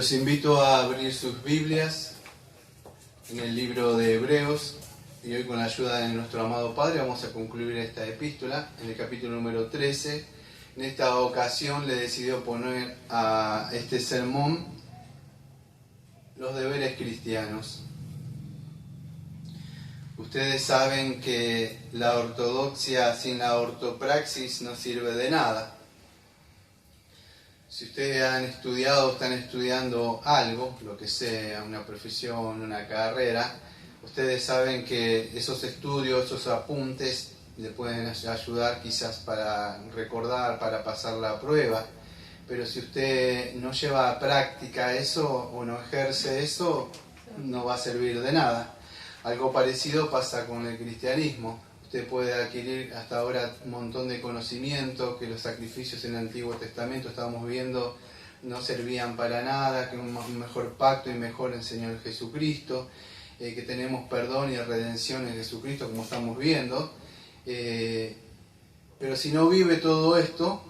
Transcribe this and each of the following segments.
Los invito a abrir sus Biblias en el libro de Hebreos y hoy con la ayuda de nuestro amado Padre vamos a concluir esta epístola en el capítulo número 13. En esta ocasión le decidió poner a este sermón los deberes cristianos. Ustedes saben que la ortodoxia sin la ortopraxis no sirve de nada. Si ustedes han estudiado o están estudiando algo, lo que sea, una profesión, una carrera, ustedes saben que esos estudios, esos apuntes le pueden ayudar quizás para recordar, para pasar la prueba. Pero si usted no lleva a práctica eso o no ejerce eso, no va a servir de nada. Algo parecido pasa con el cristianismo. Usted puede adquirir hasta ahora un montón de conocimiento, que los sacrificios en el Antiguo Testamento, estábamos viendo, no servían para nada, que un mejor pacto y mejor enseñó el Jesucristo, que tenemos perdón y redención en Jesucristo, como estamos viendo. Pero si no vive todo esto,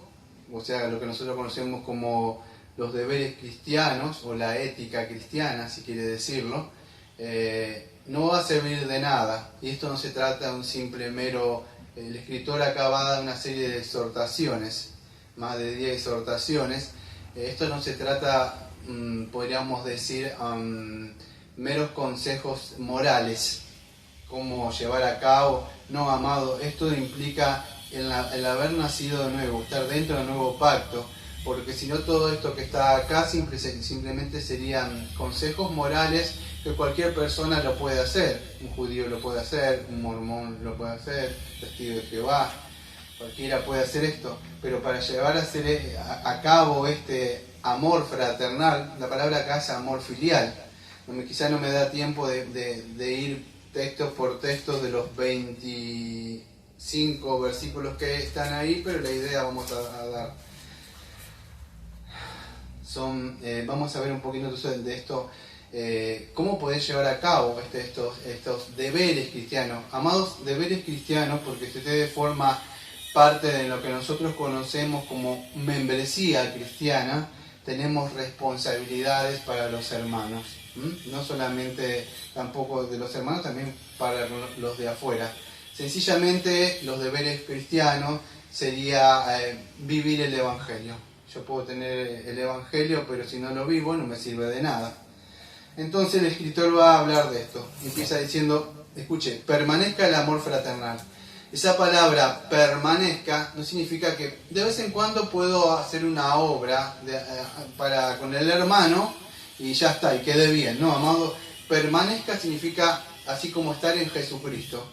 o sea, lo que nosotros conocemos como los deberes cristianos, o la ética cristiana, si quiere decirlo, no va a servir de nada. Y esto no se trata de un simple mero... El escritor acaba de dar una serie de exhortaciones, más de 10 exhortaciones. Esto no se trata, podríamos decir, meros consejos morales, cómo llevar a cabo. No, amado, esto implica el haber nacido de nuevo, estar dentro del nuevo pacto, porque si no todo esto que está acá simplemente serían consejos morales que cualquier persona lo puede hacer. Un judío lo puede hacer, un mormón lo puede hacer, testigo de Jehová, cualquiera puede hacer esto, pero para llevar a cabo este amor fraternal, la palabra acá es amor filial. Quizá no me da tiempo de ir textos por textos de los 25 versículos que están ahí, pero la idea vamos a dar. Vamos a ver un poquito entonces de esto, cómo poder llevar a cabo estos deberes cristianos. Amados, deberes cristianos, porque si usted forma parte de lo que nosotros conocemos como membresía cristiana, tenemos responsabilidades para los hermanos. No solamente tampoco de los hermanos, también para los de afuera. Sencillamente los deberes cristianos sería vivir el Evangelio. Yo puedo tener el Evangelio, pero si no lo vivo no me sirve de nada. Entonces el escritor va a hablar de esto. Empieza diciendo, escuche, permanezca el amor fraternal. Esa palabra permanezca no significa que de vez en cuando puedo hacer una obra con el hermano y ya está, y quede bien. No, amado, permanezca significa así como estar en Jesucristo.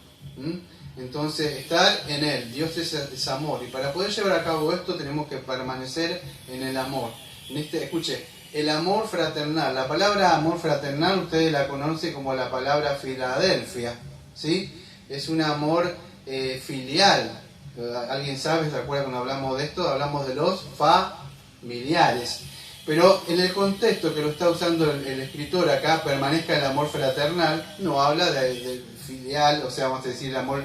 Entonces, estar en Él. Dios es amor. Y para poder llevar a cabo esto tenemos que permanecer en el amor. Escuche, el amor fraternal. La palabra amor fraternal ustedes la conocen como la palabra Filadelfia. ¿Sí? Es un amor filial. ¿Alguien sabe? ¿Se acuerda cuando hablamos de esto? Hablamos de los familiares. Pero en el contexto que lo está usando el escritor acá, permanezca el amor fraternal, no habla de filial, o sea, vamos a decir el amor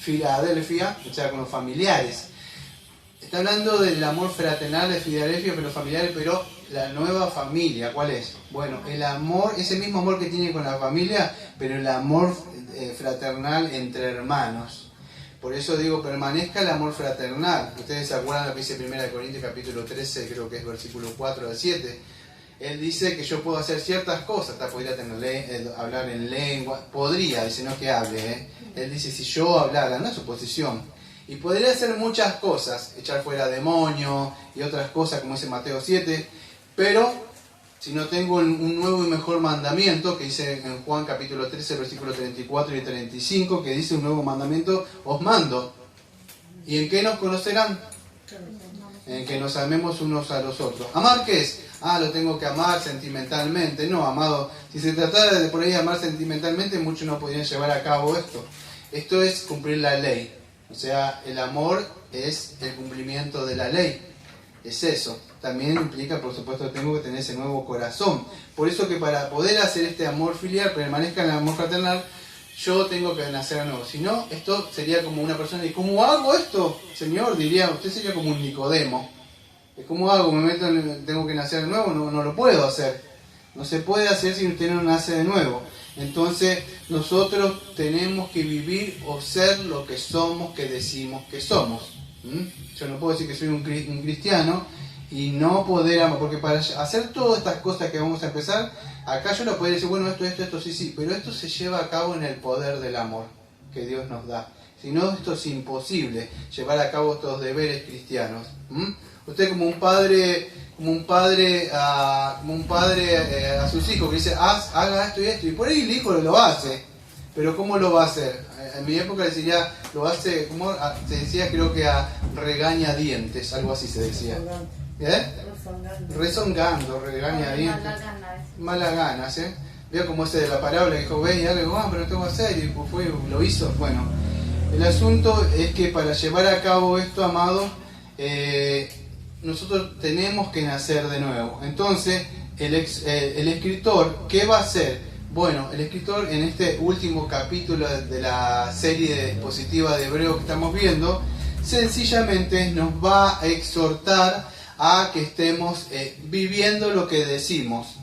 Filadelfia, o sea, con los familiares. Está hablando del amor fraternal de Filadelfia, pero familiares, pero la nueva familia, ¿cuál es? Bueno, el amor, ese mismo amor que tiene con la familia, pero el amor fraternal entre hermanos. Por eso digo, permanezca el amor fraternal. Ustedes se acuerdan lo que dice 1 Corintios capítulo 13, creo que es versículo 4 al 7. Él dice que yo puedo hacer ciertas cosas, podría hablar en lengua, podría, dice, no que hable. Él dice, si yo hablara, no es suposición. Y podría hacer muchas cosas, echar fuera demonios y otras cosas, como dice Mateo 7, pero si no tengo un nuevo y mejor mandamiento, que dice en Juan capítulo 13, versículos 34 y 35, que dice un nuevo mandamiento, os mando. ¿Y en qué nos conocerán? En que nos amemos unos a los otros. ¿Amar qué es? Lo tengo que amar sentimentalmente. No, amado, si se tratara de por ahí amar sentimentalmente, muchos no podrían llevar a cabo esto. Esto es cumplir la ley. O sea, el amor es el cumplimiento de la ley. Es eso. También implica, por supuesto, que tengo que tener ese nuevo corazón. Por eso que para poder hacer este amor filial, permanezca en el amor fraternal, yo tengo que nacer de nuevo. Si no, esto sería como una persona, ¿y cómo hago esto? Señor, diría, usted sería como un Nicodemo. ¿Cómo hago? ¿Tengo que nacer de nuevo? No, no lo puedo hacer. No se puede hacer si usted no nace de nuevo. Entonces nosotros tenemos que vivir o ser lo que somos, que decimos que somos. Yo no puedo decir que soy un cristiano y no poder amar, porque para hacer todas estas cosas que vamos a empezar, acá yo lo podría decir, bueno, esto, sí, pero esto se lleva a cabo en el poder del amor que Dios nos da. Si no, esto es imposible, llevar a cabo estos deberes cristianos. Usted como un padre a sus hijos que dice, haga esto y esto, y por ahí el hijo lo hace, pero ¿cómo lo va a hacer? En mi época decía, lo hace, ¿cómo se decía? Creo que a regañadientes, algo así se decía. Rezongando, regañadientes. Mala ganas, ¿eh? Veo como ese de la parábola que dijo, ve y algo, pero tengo que hacer, y fue, lo hizo. Bueno, el asunto es que para llevar a cabo esto, amado, nosotros tenemos que nacer de nuevo. Entonces, el escritor, ¿qué va a hacer? Bueno, el escritor en este último capítulo de la serie expositiva de Hebreos que estamos viendo, sencillamente nos va a exhortar a que estemos viviendo lo que decimos.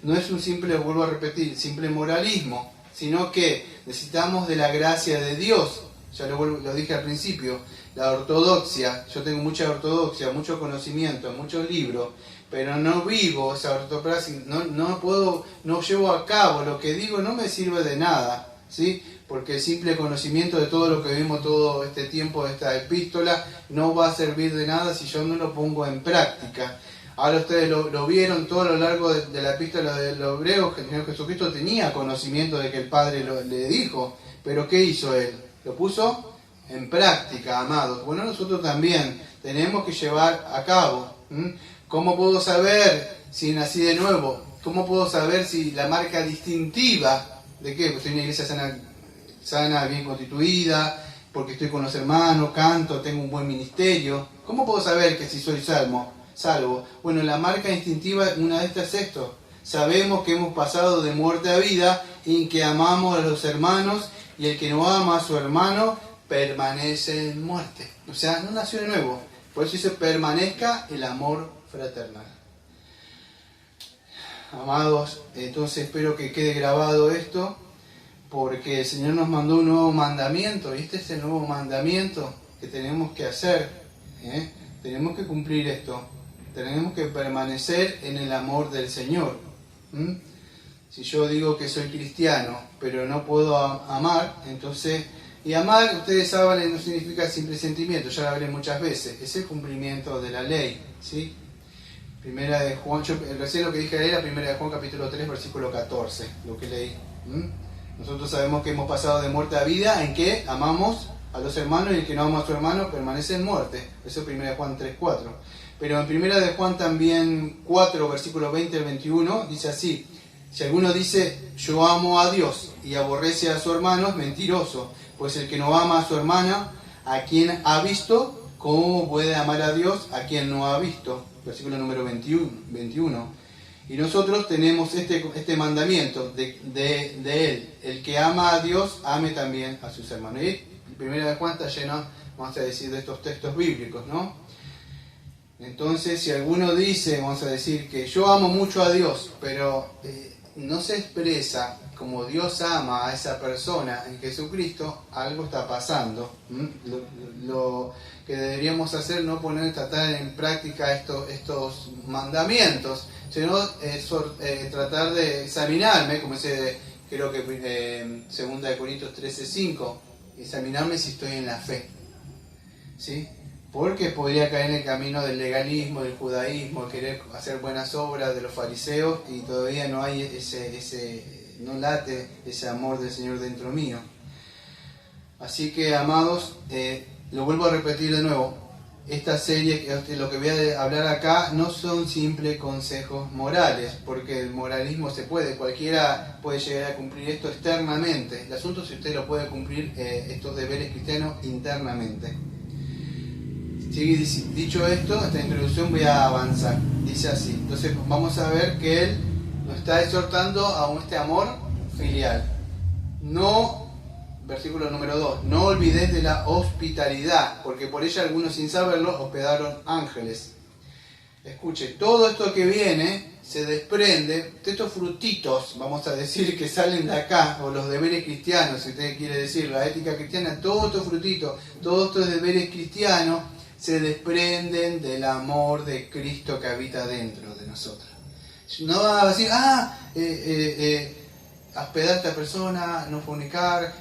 No es un simple, vuelvo a repetir, simple moralismo, sino que necesitamos de la gracia de Dios. Ya lo dije al principio, la ortodoxia, yo tengo mucha ortodoxia, mucho conocimiento, muchos libros, pero no vivo esa ortopraxis, no llevo a cabo, lo que digo no me sirve de nada, ¿sí? Porque el simple conocimiento de todo lo que vimos todo este tiempo de esta epístola no va a servir de nada si yo no lo pongo en práctica. Ahora ustedes lo vieron todo a lo largo de la epístola de los Hebreos, que el Señor Jesucristo tenía conocimiento de que el Padre le dijo, pero ¿qué hizo Él? Lo puso en práctica, amados. Bueno, nosotros también tenemos que llevar a cabo. ¿Cómo puedo saber si nací de nuevo? ¿Cómo puedo saber si la marca distintiva de qué? Pues soy una iglesia sana, bien constituida, porque estoy con los hermanos, canto, tengo un buen ministerio. ¿Cómo puedo saber que si soy salvo? Bueno, la marca distintiva, una de estas es esto. Sabemos que hemos pasado de muerte a vida y que amamos a los hermanos, y el que no ama a su hermano permanece en muerte. O sea, no nació de nuevo. Por eso dice, permanezca el amor fraternal. Amados, entonces espero que quede grabado esto, porque el Señor nos mandó un nuevo mandamiento, y este es el nuevo mandamiento que tenemos que hacer. Tenemos que cumplir esto. Tenemos que permanecer en el amor del Señor. Si yo digo que soy cristiano, pero no puedo amar, entonces... Y amar, ustedes saben, no significa simple sentimiento, ya lo hablé muchas veces, es el cumplimiento de la ley, ¿sí? Primera de Juan, recién lo que dije era Primera de Juan capítulo 3, versículo 14, lo que leí. Nosotros sabemos que hemos pasado de muerte a vida, en que amamos a los hermanos, y el que no ama a su hermano permanece en muerte. Eso es Primera de Juan 3, 4. Pero en Primera de Juan también 4, versículo 20 al 21, dice así: si alguno dice, yo amo a Dios, y aborrece a su hermano, es mentiroso. Pues el que no ama a su hermana, a quien ha visto, ¿cómo puede amar a Dios a quien no ha visto? Versículo número 21. Y nosotros tenemos este mandamiento de Él. El que ama a Dios, ame también a sus hermanos. Y Primera de Juan está lleno, vamos a decir, de estos textos bíblicos, ¿no? Entonces, si alguno dice, vamos a decir, que yo amo mucho a Dios, pero no se expresa como Dios ama a esa persona en Jesucristo, algo está pasando. Lo que deberíamos hacer no tratar en práctica estos mandamientos, sino tratar de examinarme, como dice, creo que 2 Corintios 13:5, examinarme si estoy en la fe, ¿sí? Porque podría caer en el camino del legalismo, del judaísmo, querer hacer buenas obras de los fariseos, y todavía no hay no late ese amor del Señor dentro mío. Así que, amados, lo vuelvo a repetir de nuevo, esta serie, lo que voy a hablar acá, no son simples consejos morales, porque el moralismo cualquiera puede llegar a cumplir esto externamente. El asunto es si usted lo puede cumplir, estos deberes cristianos, internamente. Dicho esto, esta introducción voy a avanzar. Dice así. Entonces vamos a ver que Él nos está exhortando a este amor filial. Versículo número 2. No olvidéis de la hospitalidad, porque por ella algunos sin saberlo hospedaron ángeles. escuche, todo esto que viene se desprende de estos frutitos, vamos a decir, que salen de acá, o los deberes cristianos, si usted quiere decir, la ética cristiana, todos estos frutitos, todos estos deberes cristianos se desprenden del amor de Cristo que habita dentro de nosotros. No va a decir, hospedar a esta persona, no fornicar,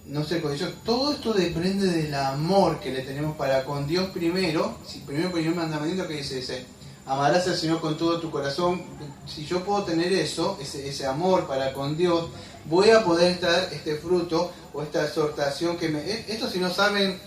no ser codicioso. Todo esto depende del amor que le tenemos para con Dios primero. Primer mandamiento que dice ese: amarás al Señor con todo tu corazón. Si yo puedo tener ese amor para con Dios, voy a poder estar este fruto o esta exhortación que esto, si no saben,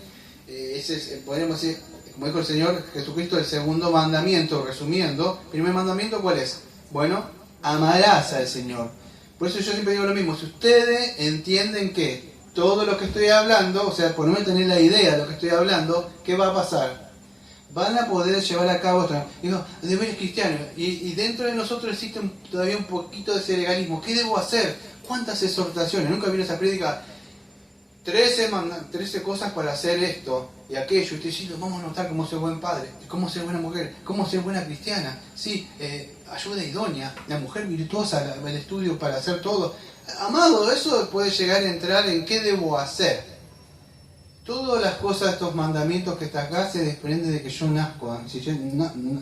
podríamos decir, como dijo el Señor Jesucristo, el segundo mandamiento, resumiendo. Primer mandamiento, ¿cuál es? Bueno, amarás al Señor. Por eso yo siempre digo lo mismo: si ustedes entienden que todo lo que estoy hablando, o sea, por no tener la idea de lo que estoy hablando, ¿qué va a pasar? Van a poder llevar a cabo deberes cristianos. Y dentro de nosotros existe todavía un poquito de ese legalismo. ¿Qué debo hacer? ¿Cuántas exhortaciones? Nunca vi esa prédica. 13 cosas para hacer esto y aquello. Y usted dice, vamos a notar cómo ser buen padre, cómo ser buena mujer, cómo ser buena cristiana. Sí, ayuda idónea, la mujer virtuosa, el estudio para hacer todo. Amado, eso puede llegar a entrar en qué debo hacer. Todas las cosas, estos mandamientos que está acá, se desprenden de que yo nazco. Si yo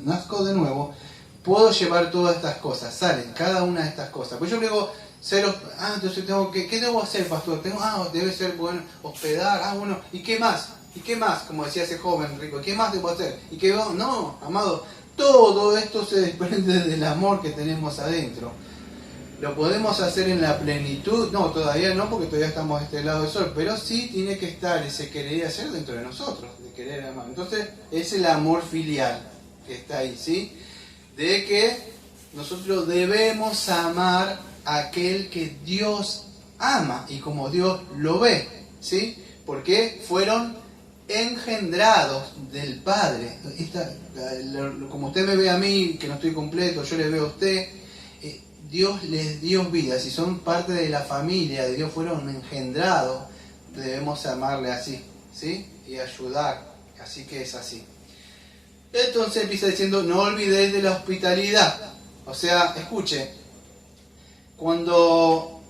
nazco de nuevo, puedo llevar todas estas cosas. Salen cada una de estas cosas. Pues yo digo, entonces tengo que, ¿qué debo hacer, pastor? Debe ser bueno hospedar, bueno, ¿y qué más? ¿Y qué más? Como decía ese joven rico, ¿qué más debo hacer? ¿Y qué no, amado, todo esto se desprende del amor que tenemos adentro. ¿Lo podemos hacer en la plenitud? No, todavía no, porque todavía estamos a este lado del sol, pero sí tiene que estar ese querer hacer dentro de nosotros, de querer amar. Entonces, es el amor filial que está ahí, ¿sí? De que nosotros debemos amar a aquel que Dios ama y como Dios lo ve, ¿sí? Porque fueron engendrados del Padre. Como usted me ve a mí, que no estoy completo, yo le veo a usted. Dios les dio vida, si son parte de la familia de Dios, fueron engendrados, debemos amarle así, ¿sí? Y ayudar, así que es así. Entonces empieza diciendo, no olvidéis de la hospitalidad. O sea, escuche, cuando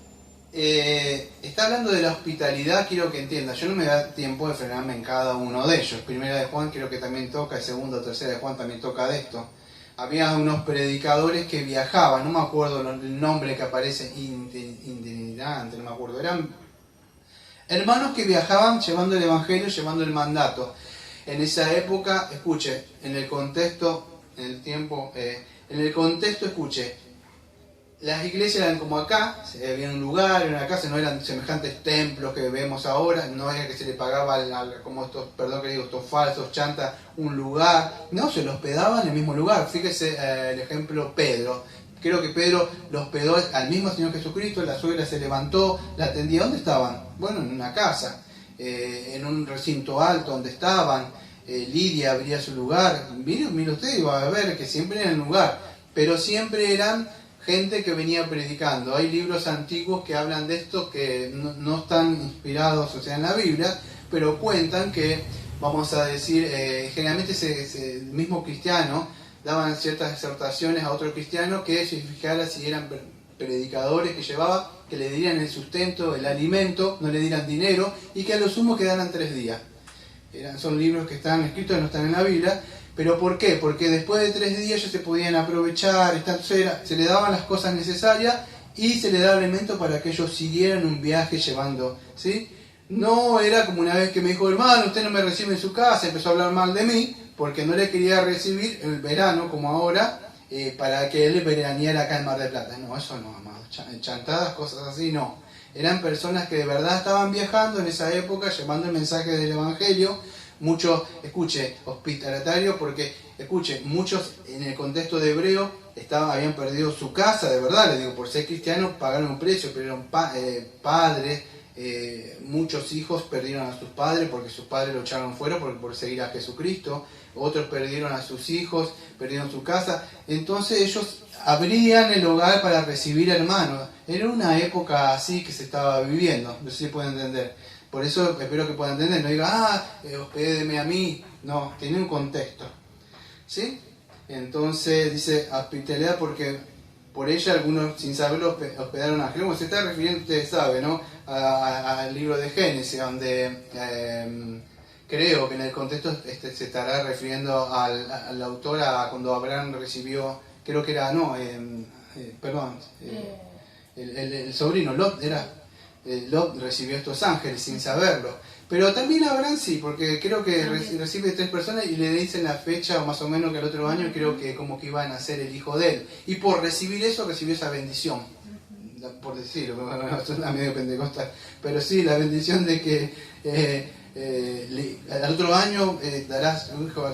está hablando de la hospitalidad, quiero que entienda, yo no me da tiempo de frenarme en cada uno de ellos. Primera de Juan creo que también toca, el segundo, tercera de Juan también toca de esto. Había unos predicadores que viajaban, no me acuerdo el nombre que aparece, itinerante, no me acuerdo, eran hermanos que viajaban llevando el evangelio, llevando el mandato. En esa época, escuche, en el contexto, escuche, las iglesias eran como acá, había un lugar, era una casa, no eran semejantes templos que vemos ahora, no era que se le pagaba como estos, estos falsos chantas, un lugar, no, se los hospedaban en el mismo lugar. Fíjese el ejemplo Pedro. Creo que Pedro los hospedó al mismo Señor Jesucristo, la suegra se levantó, la atendía. ¿Dónde estaban? Bueno, en una casa, en un recinto alto donde estaban. Lidia abría su lugar. Mire usted, va a ver que siempre era el lugar, pero siempre eran gente que venía predicando. Hay libros antiguos que hablan de esto que no están inspirados, o sea, en la Biblia, pero cuentan que, vamos a decir, generalmente el mismo cristiano daban ciertas exhortaciones a otro cristiano que se fijara si eran predicadores que llevaba, que le dieran el sustento, el alimento, no le dieran dinero y que a lo sumo quedaran 3 días. Son libros que están escritos, no están en la Biblia. ¿Pero por qué? Porque después de 3 días ellos se podían aprovechar, se le daban las cosas necesarias y se le daba alimento para que ellos siguieran un viaje llevando, ¿sí? No era como una vez que me dijo, hermano, usted no me recibe en su casa, empezó a hablar mal de mí, porque no le quería recibir el verano, como ahora, para que él veraneara acá en Mar del Plata. No, eso no, amado. Chantadas, cosas así, no. Eran personas que de verdad estaban viajando en esa época, llevando el mensaje del Evangelio. Muchos, escuche, hospitalarios, porque, escuche, muchos en el contexto de hebreo habían perdido su casa, de verdad, les digo, por ser cristianos pagaron un precio, pero eran padres, muchos hijos perdieron a sus padres porque sus padres lo echaron fuera por seguir a Jesucristo, otros perdieron a sus hijos, perdieron su casa, entonces ellos abrían el hogar para recibir hermanos. Era una época así que se estaba viviendo, no sé si pueden entender. Por eso espero que puedan entender, no diga, hospédeme a mí. No, tiene un contexto. ¿Sí? Entonces dice hospitalidad porque por ella algunos sin saberlo hospedaron ángeles. Bueno, se está refiriendo, ustedes saben, ¿no? Al libro de Génesis, donde creo que en el contexto se estará refiriendo al autor a cuando Abraham recibió, creo que era, no, perdón, el sobrino Lot era. Lot recibió estos ángeles sin saberlo. Pero también Abraham sí, porque creo que recibe 3 personas y le dicen la fecha, o más o menos que el otro año, creo que como que iban a ser el hijo de él. Y por recibir eso, recibió esa bendición. Por decirlo, bueno, suena medio pentecostal. Pero sí, la bendición de que al otro año darás un hijo.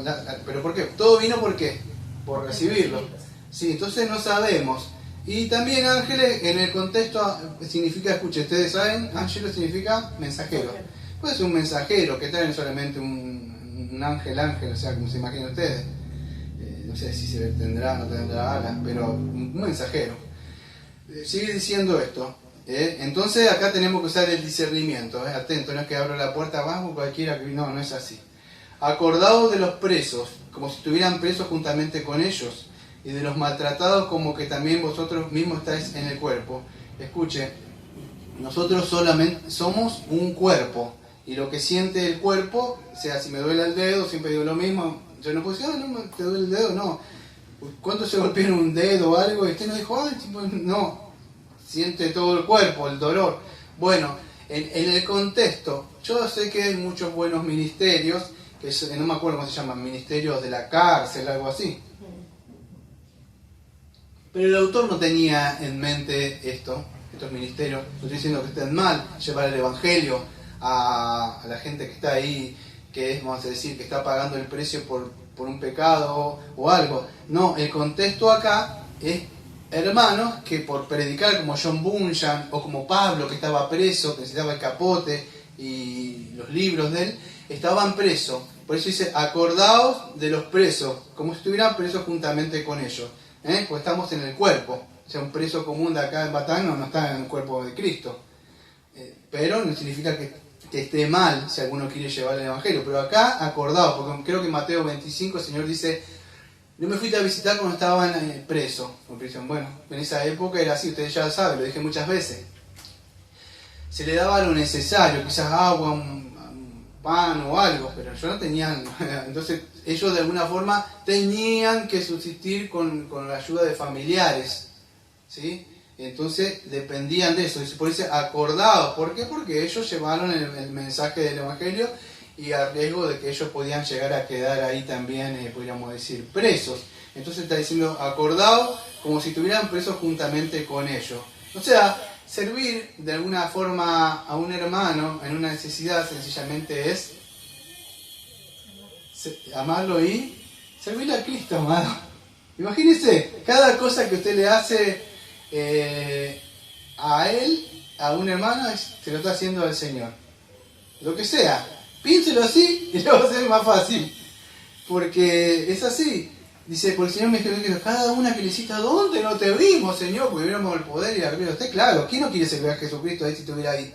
¿Pero por qué? Todo vino por qué, por recibirlo. Sí, entonces no sabemos. Y también ángeles, en el contexto, significa, escuchen, ustedes saben, ángel significa mensajero. Puede ser un mensajero que trae solamente un ángel, o sea, como se imaginan ustedes. No sé si se tendrá o no tendrá alas, pero un mensajero. Sigue diciendo esto. Entonces acá tenemos que usar el discernimiento. Atento, no es que abro la puerta abajo, cualquiera que... No, no es así. Acordados de los presos, como si estuvieran presos juntamente con ellos, y de los maltratados como que también vosotros mismos estáis en el cuerpo. Escuche, nosotros solamente somos un cuerpo. Y lo que siente el cuerpo, o sea, si me duele el dedo, siempre digo lo mismo. Yo no puedo decir, no, te duele el dedo, no. ¿Cuánto se golpearon un dedo o algo? Y usted no dijo, no. Siente todo el cuerpo, el dolor. Bueno, en el contexto, yo sé que hay muchos buenos ministerios, que no me acuerdo cómo se llaman, ministerios de la cárcel, algo así. Pero el autor no tenía en mente estos ministerios. No estoy diciendo que estén mal, llevar el evangelio a la gente que está ahí, que es, vamos a decir, que está pagando el precio por un pecado o algo. No, el contexto acá es hermanos que por predicar, como John Bunyan o como Pablo, que estaba preso, que necesitaba el capote y los libros de él, estaban presos. Por eso dice, acordaos de los presos, como si estuvieran presos juntamente con ellos. Pues estamos en el cuerpo. O sea, un preso común de acá en Batán no está en el cuerpo de Cristo. Pero no significa que esté mal si alguno quiere llevar el evangelio. Pero acá, acordaos, porque creo que en Mateo 25 el Señor dice, no me fuiste a visitar cuando estaban preso. Porque dicen, bueno, en esa época era así, ustedes ya lo saben, lo dije muchas veces. Se le daba lo necesario, quizás agua, un pan o algo, pero ellos no tenían. Entonces ellos de alguna forma tenían que subsistir con la ayuda de familiares, ¿sí? Entonces dependían de eso, y por eso acordados. ¿Por qué? Porque ellos llevaron el mensaje del evangelio y a riesgo de que ellos podían llegar a quedar ahí también, podríamos decir, presos. Entonces está diciendo acordados como si estuvieran presos juntamente con ellos. O sea, servir de alguna forma a un hermano en una necesidad sencillamente es amarlo y servirle a Cristo, amado. Imagínese, cada cosa que usted le hace a él, a un hermano, se lo está haciendo al Señor. Lo que sea, piénselo así y le va a ser más fácil. Porque es así. Dice, por el Señor me dijo, cada una que le cita, ¿dónde no te vimos, Señor? Porque hubiéramos el poder y la gloria de usted. Claro, ¿quién no quiere servir a Jesucristo ahí si estuviera ahí?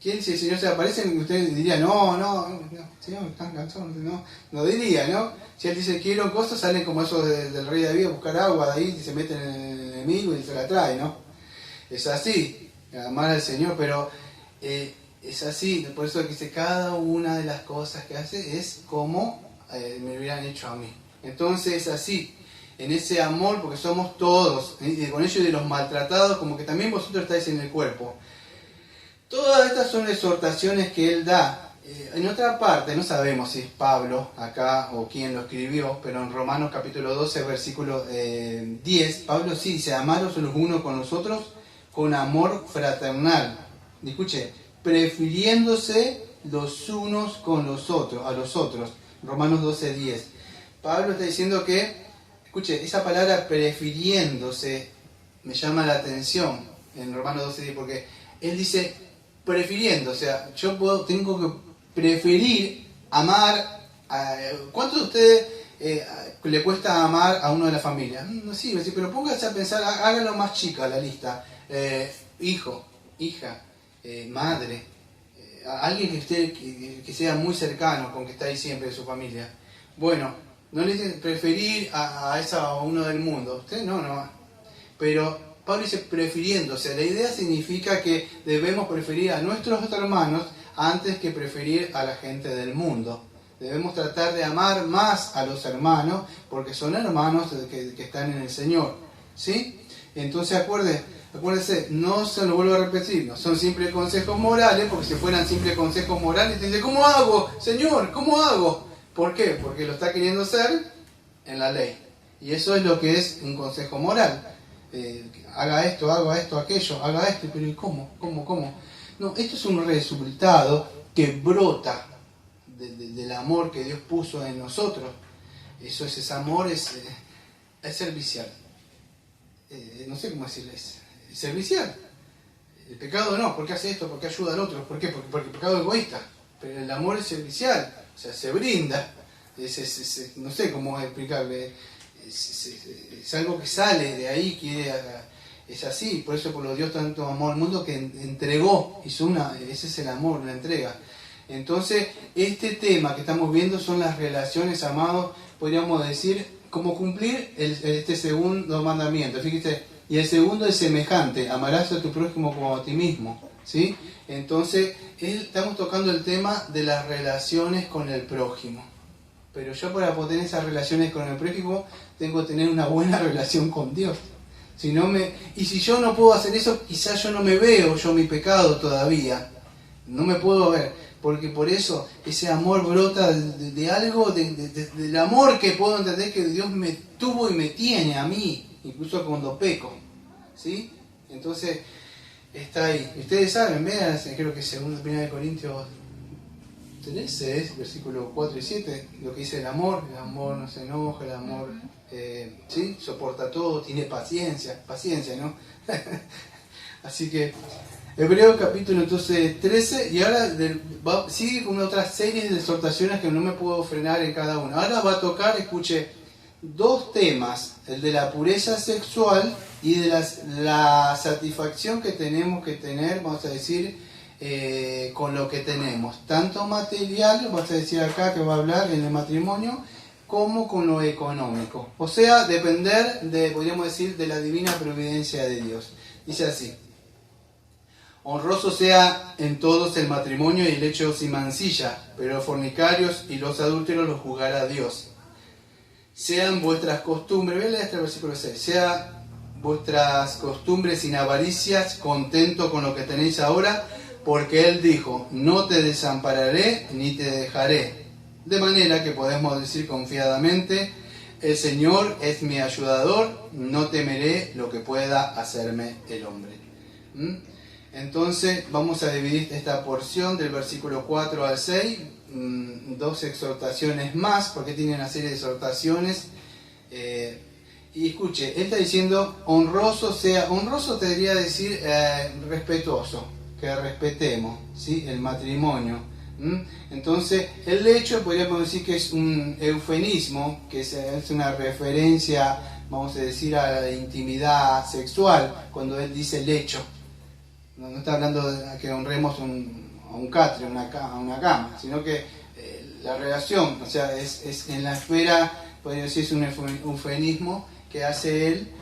¿Quién, si el Señor se aparece, usted diría, no, Señor, están cansados? No diría, ¿no? Si Él dice, quiero cosas, salen como esos del rey David a buscar agua de ahí, y se meten en el enemigo y se la trae, ¿no? Es así, amar al Señor, pero es así. Por eso dice, cada una de las cosas que hace es como me hubieran hecho a mí. Entonces es así, en ese amor, porque somos todos, y con ellos de los maltratados, como que también vosotros estáis en el cuerpo. Todas estas son exhortaciones que él da. En otra parte, no sabemos si es Pablo acá o quién lo escribió, pero en Romanos capítulo 12, versículo 10, Pablo sí dice, amaros los unos con los otros con amor fraternal. Escuche, prefiriéndose los unos con los otros, a los otros. Romanos 12, 10. Pablo está diciendo que, escuche, esa palabra prefiriéndose me llama la atención en Romanos 12, 10, porque él dice prefiriendo, o sea, tengo que preferir amar. ¿Cuánto de ustedes le cuesta amar a uno de la familia? No sí, pero póngase a pensar, háganlo más chica la lista. Hijo, hija, madre, alguien que sea muy cercano, con que está ahí siempre de su familia. Bueno, No le dice preferir a uno del mundo. Usted no. Pero Pablo dice prefiriendo. O sea, la idea significa que debemos preferir a nuestros hermanos antes que preferir a la gente del mundo. Debemos tratar de amar más a los hermanos porque son hermanos que están en el Señor. ¿Sí? Entonces acuérdese, no se lo vuelvo a repetir, no son simples consejos morales, porque si fueran simples consejos morales, te dice, ¿cómo hago, Señor? ¿Cómo hago? ¿Por qué? Porque lo está queriendo hacer en la ley. Y eso es lo que es un consejo moral. Haga esto, aquello, haga esto, pero ¿y cómo? No, esto es un resultado que brota del amor que Dios puso en nosotros. Ese amor es servicial. No sé cómo decirles. Servicial. El pecado no, ¿por qué hace esto? ¿Por qué ayuda al otro? ¿Por qué? Porque el pecado es egoísta. Pero el amor es servicial, o sea, se brinda. No sé cómo explicarle. Es algo que sale de ahí, es así. Por eso por lo Dios tanto amó al mundo que entregó. Ese es el amor, la entrega. Entonces, este tema que estamos viendo son las relaciones, amados, podríamos decir, cómo cumplir este segundo mandamiento. Fíjate. Y el segundo es semejante, amarás a tu prójimo como a ti mismo, ¿sí? Entonces, estamos tocando el tema de las relaciones con el prójimo. Pero yo para poder tener esas relaciones con el prójimo, tengo que tener una buena relación con Dios. Y si yo no puedo hacer eso, quizás yo no me veo, yo mi pecado todavía. No me puedo ver, porque por eso ese amor brota de algo, del amor que puedo entender que Dios me tuvo y me tiene a mí. Incluso cuando peco, ¿sí? Entonces, está ahí. Ustedes saben, vean, creo que según 1 Corintios 13, versículos 4 y 7, lo que dice el amor no se enoja, el amor, ¿sí? Soporta todo, tiene paciencia, ¿no? Así que, Hebreos capítulo entonces 13, y ahora sigue con otra serie de exhortaciones que no me puedo frenar en cada una. Ahora va a tocar, escuche, dos temas, el de la pureza sexual y de la satisfacción que tenemos que tener, vamos a decir, con lo que tenemos, tanto material, vamos a decir acá que va a hablar en el matrimonio, como con lo económico. O sea, depender podríamos decir, de la divina providencia de Dios. Dice así: honroso sea en todos el matrimonio y el hecho sin mancilla, pero los fornicarios y los adúlteros los juzgará Dios. Sean vuestras costumbres, voy a leer este versículo 6, sean vuestras costumbres sin avaricias, contento con lo que tenéis ahora, porque Él dijo, no te desampararé ni te dejaré. De manera que podemos decir confiadamente, el Señor es mi ayudador, no temeré lo que pueda hacerme el hombre. Entonces vamos a dividir esta porción del versículo 4 al 6, dos exhortaciones más, porque tiene una serie de exhortaciones. Y escuche, él está diciendo honroso te debería decir respetuoso, que respetemos, ¿sí? El matrimonio. Entonces el hecho podríamos decir que es un eufemismo, que es una referencia, vamos a decir, a la intimidad sexual, cuando él dice el hecho. No está hablando de que honremos a un catre, a una cama, sino que la relación, o sea, es en la esfera, podría decir, es un eufemismo que hace él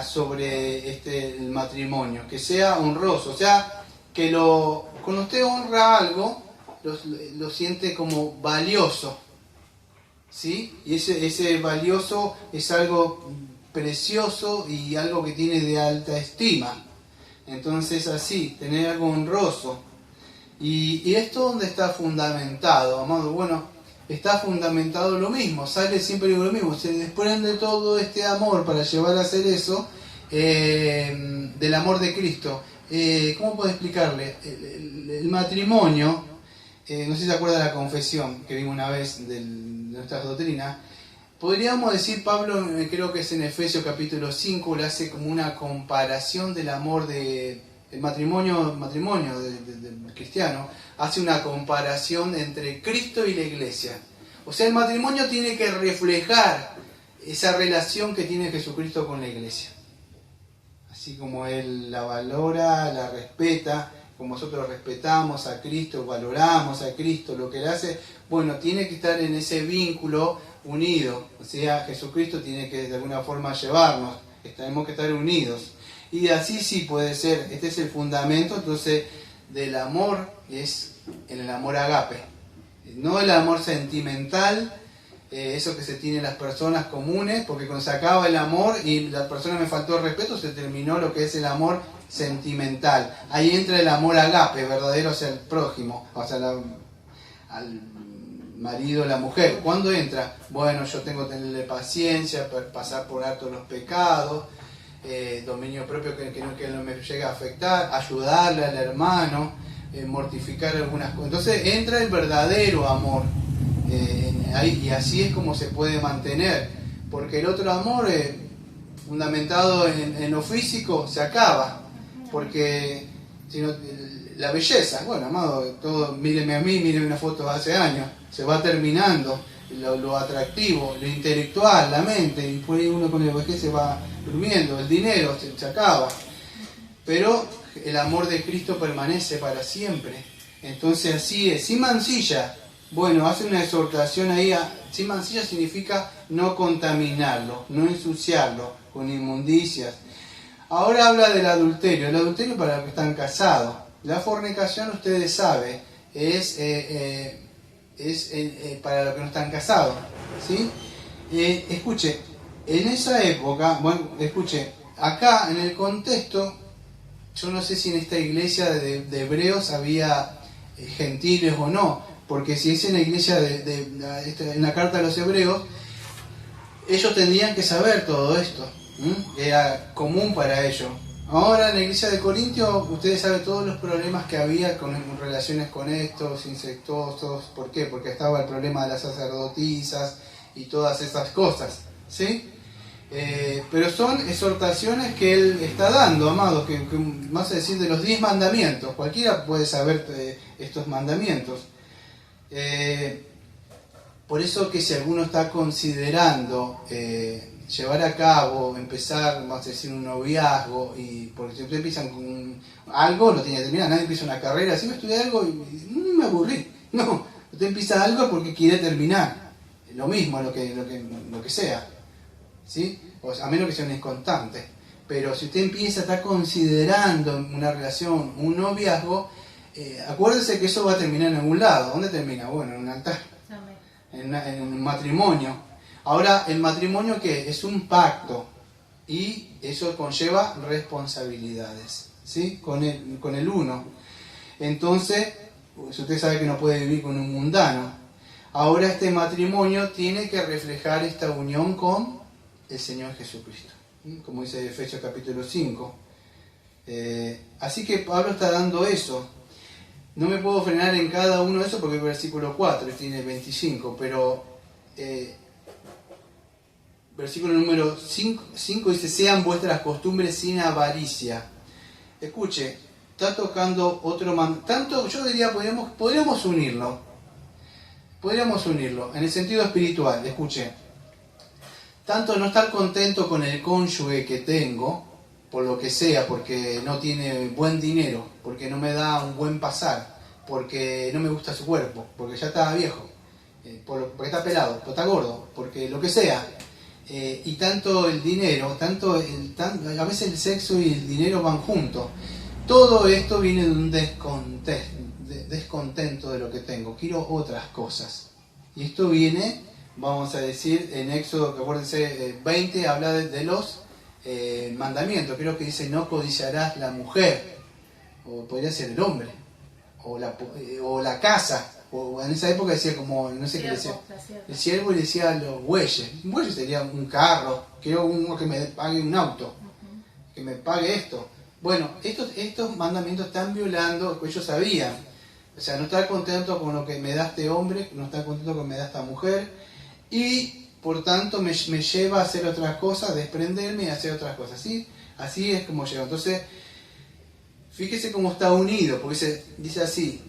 sobre el matrimonio, que sea honroso, o sea, que cuando usted honra algo, lo siente como valioso, ¿sí? Y ese valioso es algo precioso y algo que tiene de alta estima. Entonces así, tener algo honroso. ¿Y esto dónde está fundamentado, amado? Bueno, está fundamentado lo mismo, sale siempre lo mismo, se desprende todo este amor para llevar a hacer eso del amor de Cristo. ¿Cómo puedo explicarle? El matrimonio, no sé si se acuerda de la confesión que vimos una vez de nuestras doctrinas. Podríamos decir, Pablo, creo que es en Efesios capítulo 5, le hace como una comparación del amor del matrimonio del cristiano, hace una comparación entre Cristo y la iglesia. O sea, el matrimonio tiene que reflejar esa relación que tiene Jesucristo con la iglesia. Así como Él la valora, la respeta, como nosotros respetamos a Cristo, valoramos a Cristo, lo que Él hace, bueno, tiene que estar en ese vínculo unido. O sea, Jesucristo tiene que de alguna forma llevarnos, tenemos que estar unidos. Y así sí puede ser, este es el fundamento entonces del amor, es en el amor agape. No el amor sentimental, eso que se tiene en las personas comunes, porque cuando se acaba el amor y la persona me faltó el respeto, se terminó lo que es el amor sentimental. Ahí entra el amor agape, verdadero hacia el prójimo, o sea, al marido, la mujer. ¿Cuándo entra? Bueno, yo tengo que tenerle paciencia, pasar por alto los pecados, dominio propio que no me llegue a afectar, ayudarle al hermano, mortificar algunas cosas. Entonces entra el verdadero amor, y así es como se puede mantener, porque el otro amor, fundamentado en lo físico, se acaba, porque sino, la belleza, bueno, amado, todo, míreme a mí, míreme una foto de hace años, se va terminando, lo atractivo, lo intelectual, la mente, y por ahí uno con el vejez se va durmiendo, el dinero se acaba, pero el amor de Cristo permanece para siempre. Entonces así es, sin mancilla. Bueno, hace una exhortación ahí, sin mancilla significa no contaminarlo, no ensuciarlo con inmundicias. Ahora habla del adulterio. El adulterio para los que están casados. La fornicación, ustedes saben, es para los que no están casados, ¿sí? Escuche, en esa época, bueno, escuche, acá en el contexto, yo no sé si en esta iglesia de hebreos había gentiles o no, porque si es en la iglesia en la carta de los hebreos, ellos tendrían que saber todo esto, era común para ellos. Ahora en la iglesia de Corintios, ustedes saben todos los problemas que había con relaciones con estos insectosos. ¿Por qué? Porque estaba el problema de las sacerdotisas y todas esas cosas, ¿sí? Pero son exhortaciones que él está dando, amados, que más a decir de los 10 mandamientos. Cualquiera puede saber estos mandamientos. Por eso que si alguno está considerando llevar a cabo, empezar, vamos a decir, un noviazgo, y porque si ustedes empiezan con algo, lo tiene que terminar. Nadie empieza una carrera, si me estudié algo y me aburrí. No, usted empieza algo porque quiere terminar. Lo mismo, lo que sea, ¿sí? O sea, a menos que sea un inconstante. Pero si usted empieza a estar considerando una relación, un noviazgo, acuérdese que eso va a terminar en algún lado. ¿Dónde termina? Bueno, en un altar, en un matrimonio. Ahora, ¿el matrimonio qué? Es un pacto, y eso conlleva responsabilidades, ¿sí? Con el uno. Entonces, usted sabe que no puede vivir con un mundano. Ahora este matrimonio tiene que reflejar esta unión con el Señor Jesucristo, como dice Efesios capítulo 5. Así que Pablo está dando eso. No me puedo frenar en cada uno de esos porque el versículo 4 tiene 25, pero versículo número 5 dice: sean vuestras costumbres sin avaricia. Escuche, está tocando otro tanto, yo diría, podríamos unirlo en el sentido espiritual. Escuche, tanto no estar contento con el cónyuge que tengo, por lo que sea, porque no tiene buen dinero, porque no me da un buen pasar, porque no me gusta su cuerpo, porque ya está viejo, porque está pelado, porque está gordo, porque lo que sea, y tanto el dinero, a veces el sexo y el dinero van juntos. Todo esto viene de un descontento de lo que tengo, quiero otras cosas. Y esto viene, vamos a decir, en Éxodo, que acuérdense, 20 habla de los mandamientos. Creo que dice: no codiciarás la mujer, o podría ser el hombre, o la casa, o en esa época decía como, no sé qué decía, el siervo, y decía los bueyes. Un buey sería un carro, quiero uno que me pague un auto, que me pague esto. Bueno, estos mandamientos están violando, ellos sabían. O sea, no estar contento con lo que me da este hombre, no estar contento con lo que me da esta mujer, y por tanto me lleva a hacer otras cosas, desprenderme y hacer otras cosas, ¿sí? Así es como lleva. Entonces, fíjese cómo está unido, porque dice así,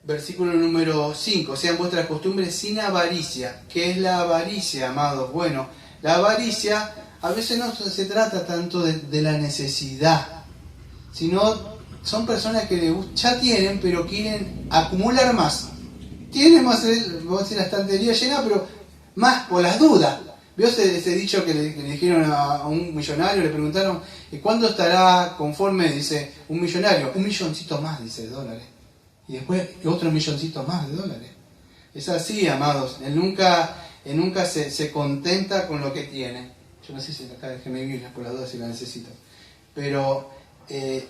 versículo número 5: sean vuestras costumbres sin avaricia. ¿Qué es la avaricia, amados? Bueno, la avaricia a veces no se trata tanto de la necesidad, sino son personas que ya tienen, pero quieren acumular más. Tienen más, vos decís, la estantería llena, pero más por las dudas. ¿Vio ese dicho que le dijeron a un millonario? Le preguntaron, ¿cuándo estará conforme? Dice, un millonario, un milloncito más, dice, de dólares. Y después otro milloncito más de dólares. Es así, amados. Él nunca se contenta con lo que tiene. Yo no sé si acá dejé mi Biblia por las dudas si la necesito. Pero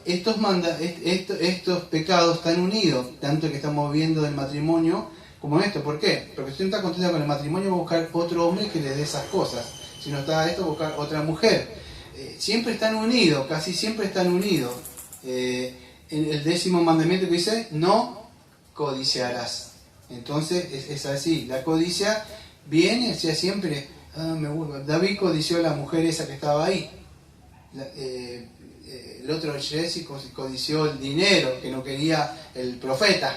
estos pecados están unidos, tanto que estamos viendo del matrimonio como esto. ¿Por qué? Porque si no está contenta con el matrimonio, va a buscar otro hombre que le dé esas cosas. Si no está esto, buscar otra mujer. Siempre están unidos, casi siempre están unidos. En el 10º mandamiento que dice, no codiciarás. Entonces es así, la codicia viene, o sea, siempre, David codició a la mujer esa que estaba ahí. El otro Jesse codició el dinero que no quería el profeta.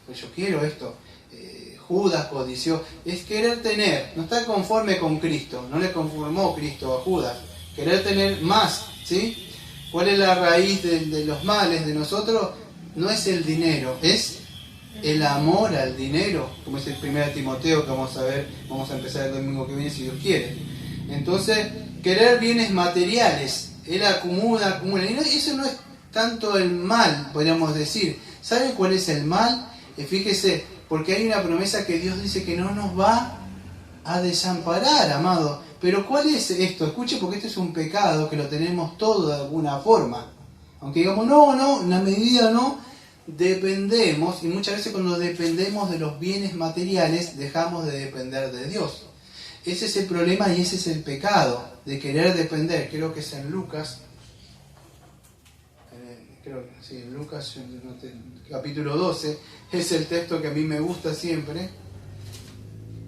Pues yo quiero esto. Judas codició. Es querer tener, no estar conforme con Cristo. No le conformó Cristo a Judas. Querer tener más, ¿sí? ¿Cuál es la raíz de los males de nosotros? No es el dinero, es el amor al dinero, como es el 1 Timoteo que vamos a ver, vamos a empezar el domingo que viene si Dios quiere. Entonces, querer bienes materiales, él acumula, y eso no es tanto el mal, podríamos decir. ¿Sabe cuál es el mal? Fíjese, porque hay una promesa que Dios dice que no nos va a desamparar, amado. Pero ¿cuál es esto? Escuche, porque esto es un pecado que lo tenemos todo de alguna forma. Aunque digamos, no, en la medida no, dependemos, y muchas veces cuando dependemos de los bienes materiales, dejamos de depender de Dios. Ese es el problema y ese es el pecado, de querer depender. Creo que es en Lucas, en Lucas, capítulo 12, es el texto que a mí me gusta siempre,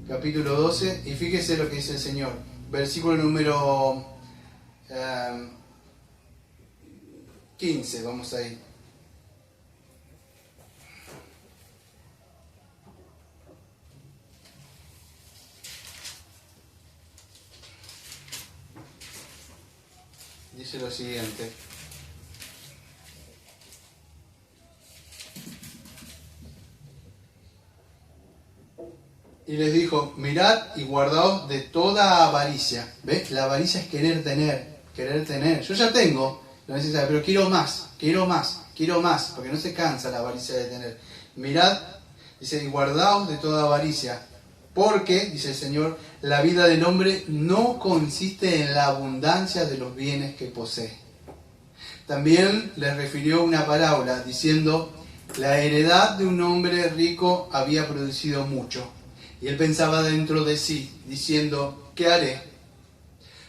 capítulo 12, y fíjese lo que dice el Señor, versículo número 15, vamos ahí. Dice lo siguiente. Y les dijo, mirad y guardaos de toda avaricia. ¿Ves? La avaricia es querer tener. Yo ya tengo lo necesario, pero quiero más, porque no se cansa la avaricia de tener. Mirad, dice, y guardaos de toda avaricia. Porque, dice el Señor, la vida del hombre no consiste en la abundancia de los bienes que posee. También les refirió una parábola diciendo, la heredad de un hombre rico había producido mucho. Y él pensaba dentro de sí, diciendo, ¿qué haré?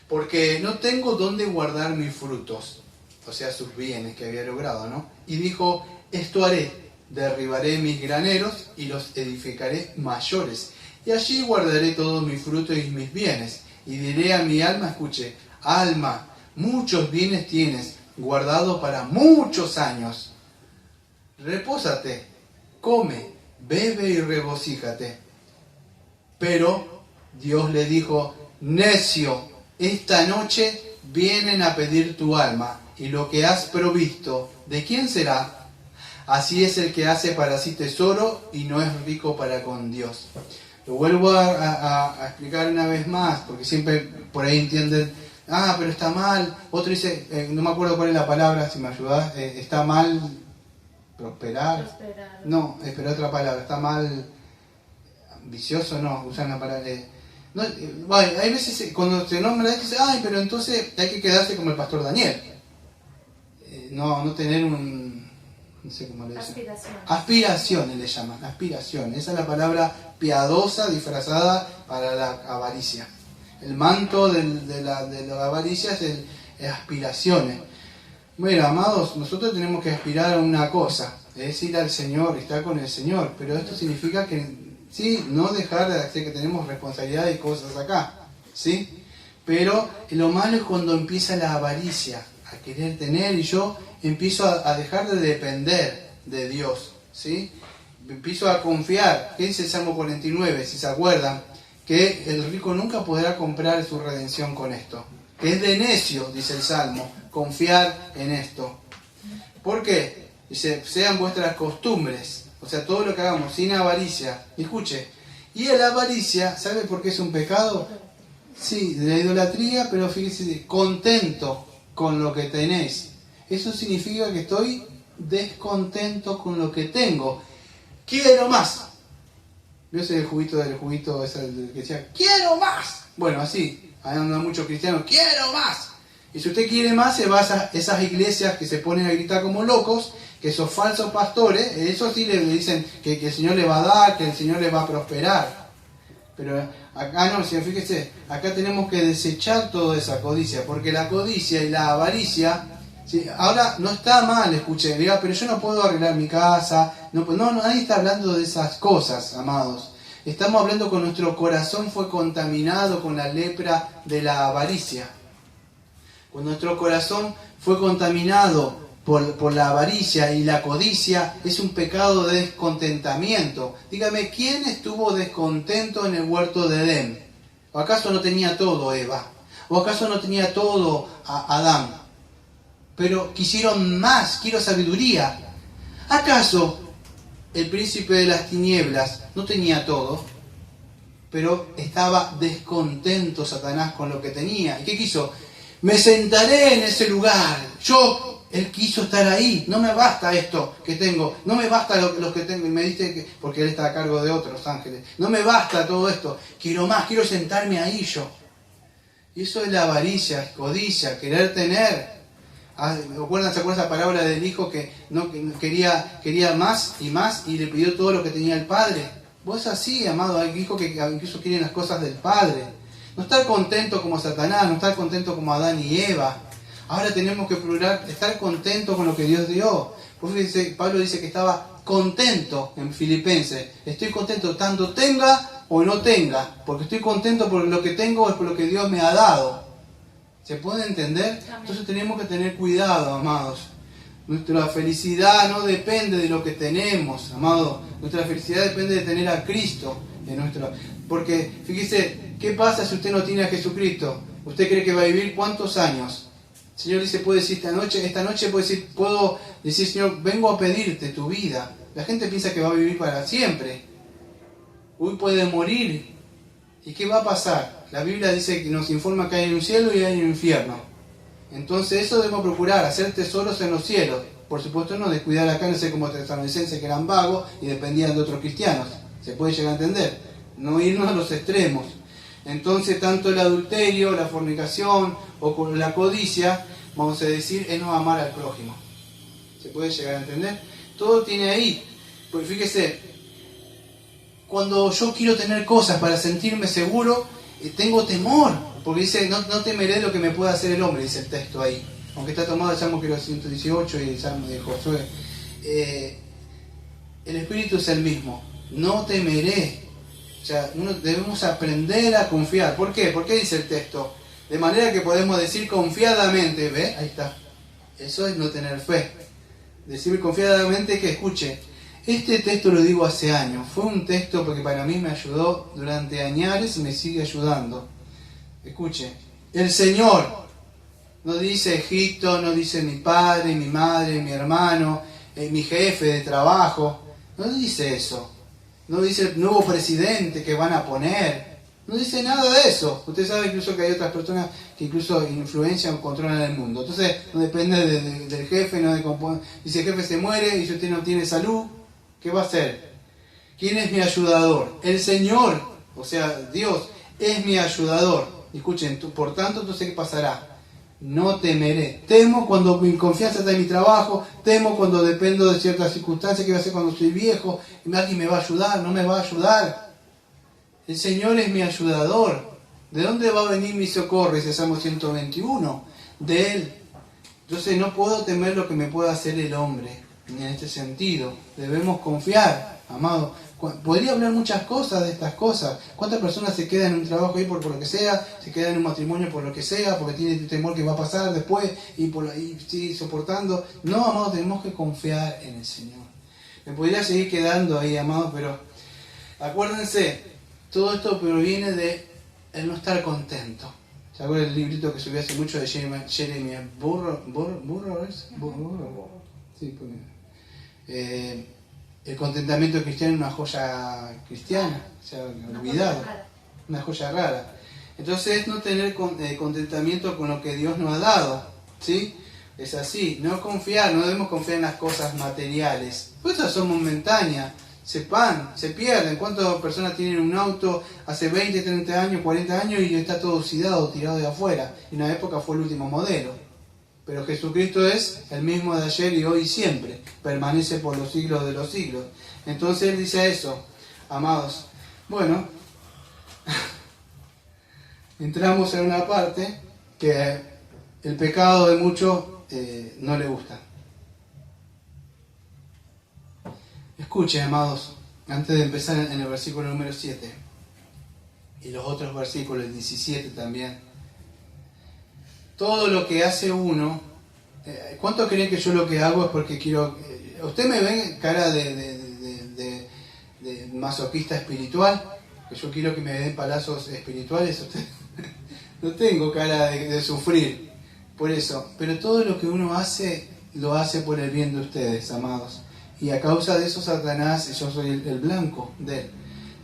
Porque no tengo dónde guardar mis frutos, o sea, sus bienes que había logrado, ¿no? Y dijo, esto haré, derribaré mis graneros y los edificaré mayores. Y allí guardaré todos mis frutos y mis bienes. Y diré a mi alma, escuche, alma, muchos bienes tienes, guardado para muchos años. Repósate, come, bebe y regocíjate. Pero Dios le dijo, necio, esta noche vienen a pedir tu alma, y lo que has provisto, ¿de quién será? Así es el que hace para sí tesoro y no es rico para con Dios. Lo vuelvo a explicar una vez más, porque siempre por ahí entienden, pero está mal. Otro dice, no me acuerdo cuál es la palabra, si me ayudás, está mal prosperar. No, pero otra palabra, está mal vicioso, no, usan la palabra. Bueno, hay veces cuando se nombra esto, dice, pero entonces hay que quedarse como el pastor Daniel. No tener no sé cómo le dicen. Aspiraciones le llaman, aspiraciones. Esa es la palabra piadosa disfrazada para la avaricia. El manto de la avaricia es aspiraciones. Bueno, amados, nosotros tenemos que aspirar a una cosa, es ir al Señor, estar con el Señor, pero esto significa que, sí, no dejar de hacer que tenemos responsabilidad y cosas acá, ¿sí? Pero lo malo es cuando empieza la avaricia, a querer tener, y yo empiezo a dejar de depender de Dios, ¿sí? Empiezo a confiar. ¿Qué dice el Salmo 49? Si se acuerdan, que el rico nunca podrá comprar su redención con esto. Que es de necio, dice el Salmo, confiar en esto. ¿Por qué? Dice, sean vuestras costumbres, o sea, todo lo que hagamos sin avaricia. Y escuche, y la avaricia, ¿sabe por qué es un pecado? Sí, de la idolatría, pero fíjese, contento con lo que tenéis. Eso significa que estoy descontento con lo que tengo. Quiero más. ¿Vio ese juguito ese que decía, quiero más? Bueno, así, andan muchos cristianos, quiero más. Y si usted quiere más, se va a esas iglesias que se ponen a gritar como locos, que esos falsos pastores, eso sí le dicen que el Señor le va a dar, que el Señor le va a prosperar. Pero acá no, fíjese, acá tenemos que desechar toda esa codicia, porque la codicia y la avaricia, ¿sí? Ahora no está mal, escuche, diga, pero yo no puedo arreglar mi casa, no, nadie está hablando de esas cosas, amados. Estamos hablando con nuestro corazón fue contaminado con la lepra de la avaricia. Cuando nuestro corazón fue contaminado por la avaricia y la codicia, es un pecado de descontentamiento. Dígame, ¿quién estuvo descontento en el huerto de Edén? ¿O acaso no tenía todo Eva? ¿O acaso no tenía todo Adán? Pero quisieron más, quiero sabiduría. ¿Acaso el príncipe de las tinieblas no tenía todo? Pero estaba descontento Satanás con lo que tenía. ¿Y qué quiso? Me sentaré en ese lugar. Él quiso estar ahí. No me basta esto que tengo. No me basta lo que tengo. Y me diste que, porque él está a cargo de otros ángeles. No me basta todo esto. Quiero más. Quiero sentarme ahí yo. Y eso es la avaricia, codicia, querer tener. ¿Se acuerdan esa parábola del hijo que no quería más y le pidió todo lo que tenía el padre? Vos así, amado. Hay hijos que incluso quieren las cosas del padre. No estar contento como Satanás, no estar contento como Adán y Eva. Ahora tenemos que procurar estar contentos con lo que Dios dio. Pablo dice que estaba contento en Filipenses. Estoy contento tanto tenga o no tenga, porque estoy contento por lo que tengo, es por lo que Dios me ha dado. ¿Se puede entender? Entonces tenemos que tener cuidado, amados. Nuestra felicidad no depende de lo que tenemos, amado. Nuestra felicidad depende de tener a Cristo en nuestra. Porque, fíjese, ¿qué pasa si usted no tiene a Jesucristo? ¿Usted cree que va a vivir cuántos años? El Señor dice, puede decir esta noche puedo decir, Señor, vengo a pedirte tu vida. La gente piensa que va a vivir para siempre. Hoy puede morir. ¿Y qué va a pasar? La Biblia dice que nos informa que hay un cielo y hay un infierno. Entonces eso debemos procurar, hacer tesoros en los cielos. Por supuesto no descuidar acá, no sé como tesalonicenses que eran vagos y dependían de otros cristianos. Se puede llegar a entender. No irnos a los extremos. Entonces tanto el adulterio, la fornicación o con la codicia, vamos a decir, es no amar al prójimo. ¿Se puede llegar a entender? Todo tiene ahí. Pues fíjese, cuando yo quiero tener cosas para sentirme seguro, tengo temor. Porque dice, no temeré lo que me pueda hacer el hombre, dice el texto ahí. Aunque está tomado el Salmo 118 y el Salmo de Josué. El Espíritu es el mismo. No temeré. O sea, debemos aprender a confiar. ¿Por qué? ¿Por qué dice el texto? De manera que podemos decir confiadamente, ¿ve? Ahí está. Eso es no tener fe. Decir confiadamente que escuche. Este texto lo digo hace años. Fue un texto porque para mí me ayudó durante años y me sigue ayudando. Escuche. El Señor. No dice Egipto, no dice mi padre, mi madre, mi hermano, mi jefe de trabajo. No dice eso. No dice el nuevo presidente que van a poner. No dice nada de eso. Usted sabe incluso que hay otras personas que incluso influencian o controlan el mundo. Entonces no depende del jefe. Y si el jefe se muere y si usted no tiene salud, ¿qué va a hacer? ¿Quién es mi ayudador? El Señor, o sea, Dios es mi ayudador. Escuchen, por tanto, entonces ¿qué pasará? No temeré. Temo cuando mi confianza está en mi trabajo, temo cuando dependo de ciertas circunstancias, ¿qué va a hacer cuando estoy viejo? ¿Alguien me va a ayudar? ¿No me va a ayudar? El Señor es mi ayudador. ¿De dónde va a venir mi socorro? Dice Salmo 121. De Él. Entonces no puedo temer lo que me pueda hacer el hombre. En este sentido, debemos confiar, amado. Podría hablar muchas cosas de estas cosas. ¿Cuántas personas se quedan en un trabajo ahí por lo que sea? Se quedan en un matrimonio por lo que sea, porque tienen temor que va a pasar después y sigue soportando. No, amado, tenemos que confiar en el Señor. Me podría seguir quedando ahí, amado, pero acuérdense, todo esto proviene de el no estar contento. ¿Se acuerdan el librito que subí hace mucho de Jeremy Burroughs? Sí, El contentamiento cristiano es una joya cristiana, se ha olvidado, una joya rara. Entonces es no tener contentamiento con lo que Dios nos ha dado, ¿sí? Es así, no confiar, no debemos confiar en las cosas materiales, pues esas son momentáneas, se pierden. ¿Cuántas personas tienen un auto hace 20, 30 años, 40 años y está todo oxidado, tirado de afuera? Y en una época fue el último modelo. Pero Jesucristo es el mismo de ayer y hoy y siempre, permanece por los siglos de los siglos. Entonces Él dice eso, amados. Bueno, entramos en una parte que el pecado de muchos no le gusta. Escuchen, amados, antes de empezar en el versículo número 7 y los otros versículos, el 17 también. Todo lo que hace uno, ¿cuánto creen que yo lo que hago es porque quiero? ¿Usted me ven cara de masoquista espiritual? ¿Que yo quiero que me den palazos espirituales? ¿Usted? No tengo cara de sufrir por eso, pero todo lo que uno hace, lo hace por el bien de ustedes, amados. Y a causa de eso Satanás, yo soy el blanco de él.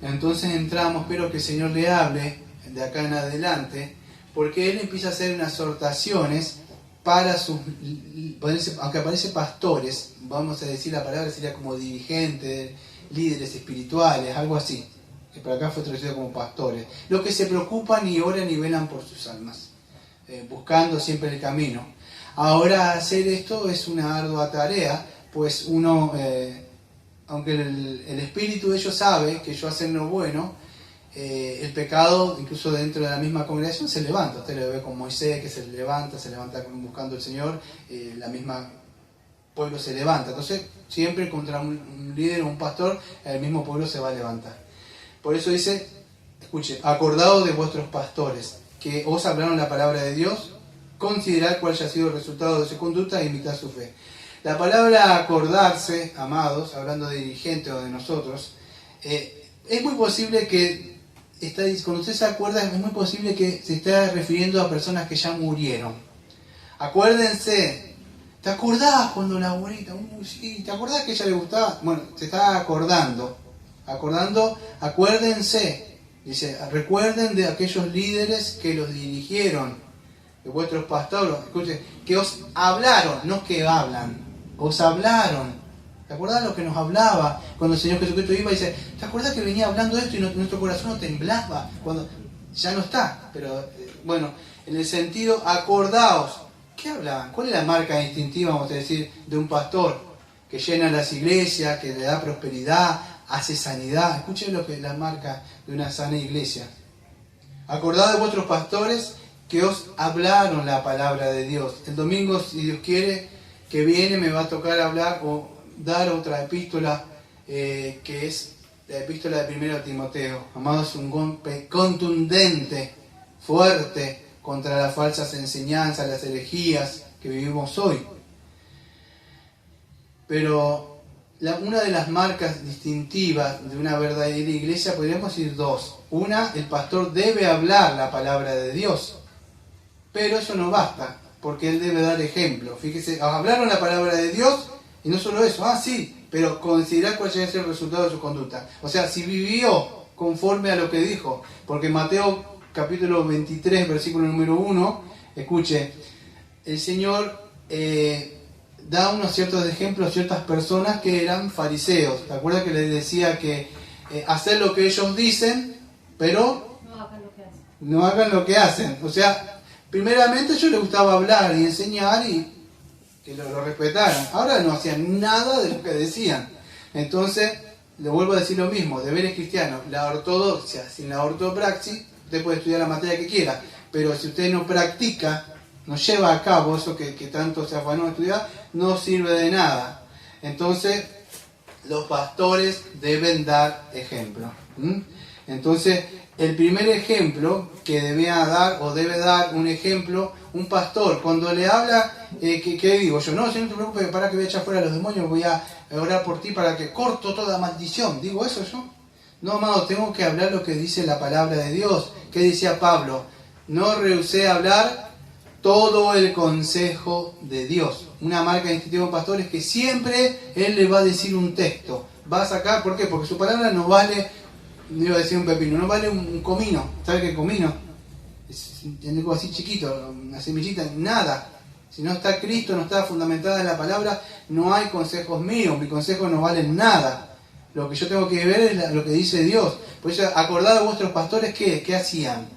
Entonces entramos, espero que el Señor le hable de acá en adelante, porque Él empieza a hacer unas exhortaciones para sus, aunque aparece pastores, vamos a decir la palabra, sería como dirigentes, líderes espirituales, algo así, que por acá fue traducido como pastores, los que se preocupan y oran y velan por sus almas, buscando siempre el camino. Ahora hacer esto es una ardua tarea, pues uno, aunque el espíritu de ellos sabe que ellos hacen lo bueno, el pecado, incluso dentro de la misma congregación, se levanta. Usted lo ve con Moisés, que se levanta buscando al Señor, la misma pueblo se levanta. Entonces, siempre contra un líder o un pastor, el mismo pueblo se va a levantar. Por eso dice, escuche, acordaos de vuestros pastores, que os hablaron la palabra de Dios, considerad cuál haya sido el resultado de su conducta e imitad su fe. La palabra acordarse, amados, hablando de dirigentes o de nosotros, es muy posible que, cuando usted se acuerda, es muy posible que se esté refiriendo a personas que ya murieron. Acuérdense, ¿te acordás cuando la abuelita, sí, ¿te acordás que a ella le gustaba? Bueno, se está acordando, acuérdense, dice, recuerden de aquellos líderes que los dirigieron, de vuestros pastores, escuchen, que os hablaron, no que hablan, os hablaron. ¿Te acordás lo que nos hablaba cuando el Señor Jesucristo iba y dice, ¿te acordás que venía hablando esto y nuestro corazón no temblaba? Cuando ya no está, pero bueno, en el sentido, acordaos. ¿Qué hablaban? ¿Cuál es la marca distintiva, vamos a decir, de un pastor que llena las iglesias, que le da prosperidad, hace sanidad? Escuchen lo que es la marca de una sana iglesia. Acordad de vuestros pastores que os hablaron la palabra de Dios. El domingo, si Dios quiere, que viene, me va a tocar hablar o dar otra epístola, que es la epístola de 1 Timoteo. Amados, es un golpe contundente, fuerte, contra las falsas enseñanzas, las herejías que vivimos hoy. Pero una de las marcas distintivas de una verdadera iglesia, podríamos decir dos. Una, el pastor debe hablar la palabra de Dios, pero eso no basta, porque él debe dar ejemplo. Fíjese, hablaron la palabra de Dios, y no solo eso, sí, pero considerar cuál es el resultado de su conducta. O sea, si vivió conforme a lo que dijo, porque Mateo capítulo 23, versículo número 1, escuche, el Señor da unos ciertos ejemplos a ciertas personas que eran fariseos. ¿Te acuerdas que les decía que hacer lo que ellos dicen, pero no hagan lo que hacen? O sea, primeramente a ellos les gustaba hablar y enseñar y que lo respetaran. Ahora no hacían nada de lo que decían. Entonces, le vuelvo a decir lo mismo, deberes cristianos, la ortodoxia, sin la ortopraxis, usted puede estudiar la materia que quiera, pero si usted no practica, no lleva a cabo eso que tanto se afanó a estudiar, no sirve de nada. Entonces, los pastores deben dar ejemplo. Entonces, el primer ejemplo que debe dar un ejemplo, un pastor, cuando le habla, ¿qué digo yo? No, si no te preocupes, para que voy a echar fuera a los demonios, voy a orar por ti para que corto toda maldición. ¿Digo eso yo? No, amado, tengo que hablar lo que dice la palabra de Dios. ¿Qué decía Pablo? No rehusé hablar todo el consejo de Dios. Una marca distintiva de un pastor es que siempre él le va a decir un texto. Va a sacar, ¿por qué? Porque su palabra no vale, no iba a decir un pepino, no vale un comino. ¿Sabe qué es comino? Es algo así chiquito, una semillita, nada. Si no está Cristo, no está fundamentada en la palabra, no hay consejos míos, mis consejos no valen nada. Lo que yo tengo que ver es lo que dice Dios. Por eso, acordad a vuestros pastores, ¿qué hacían?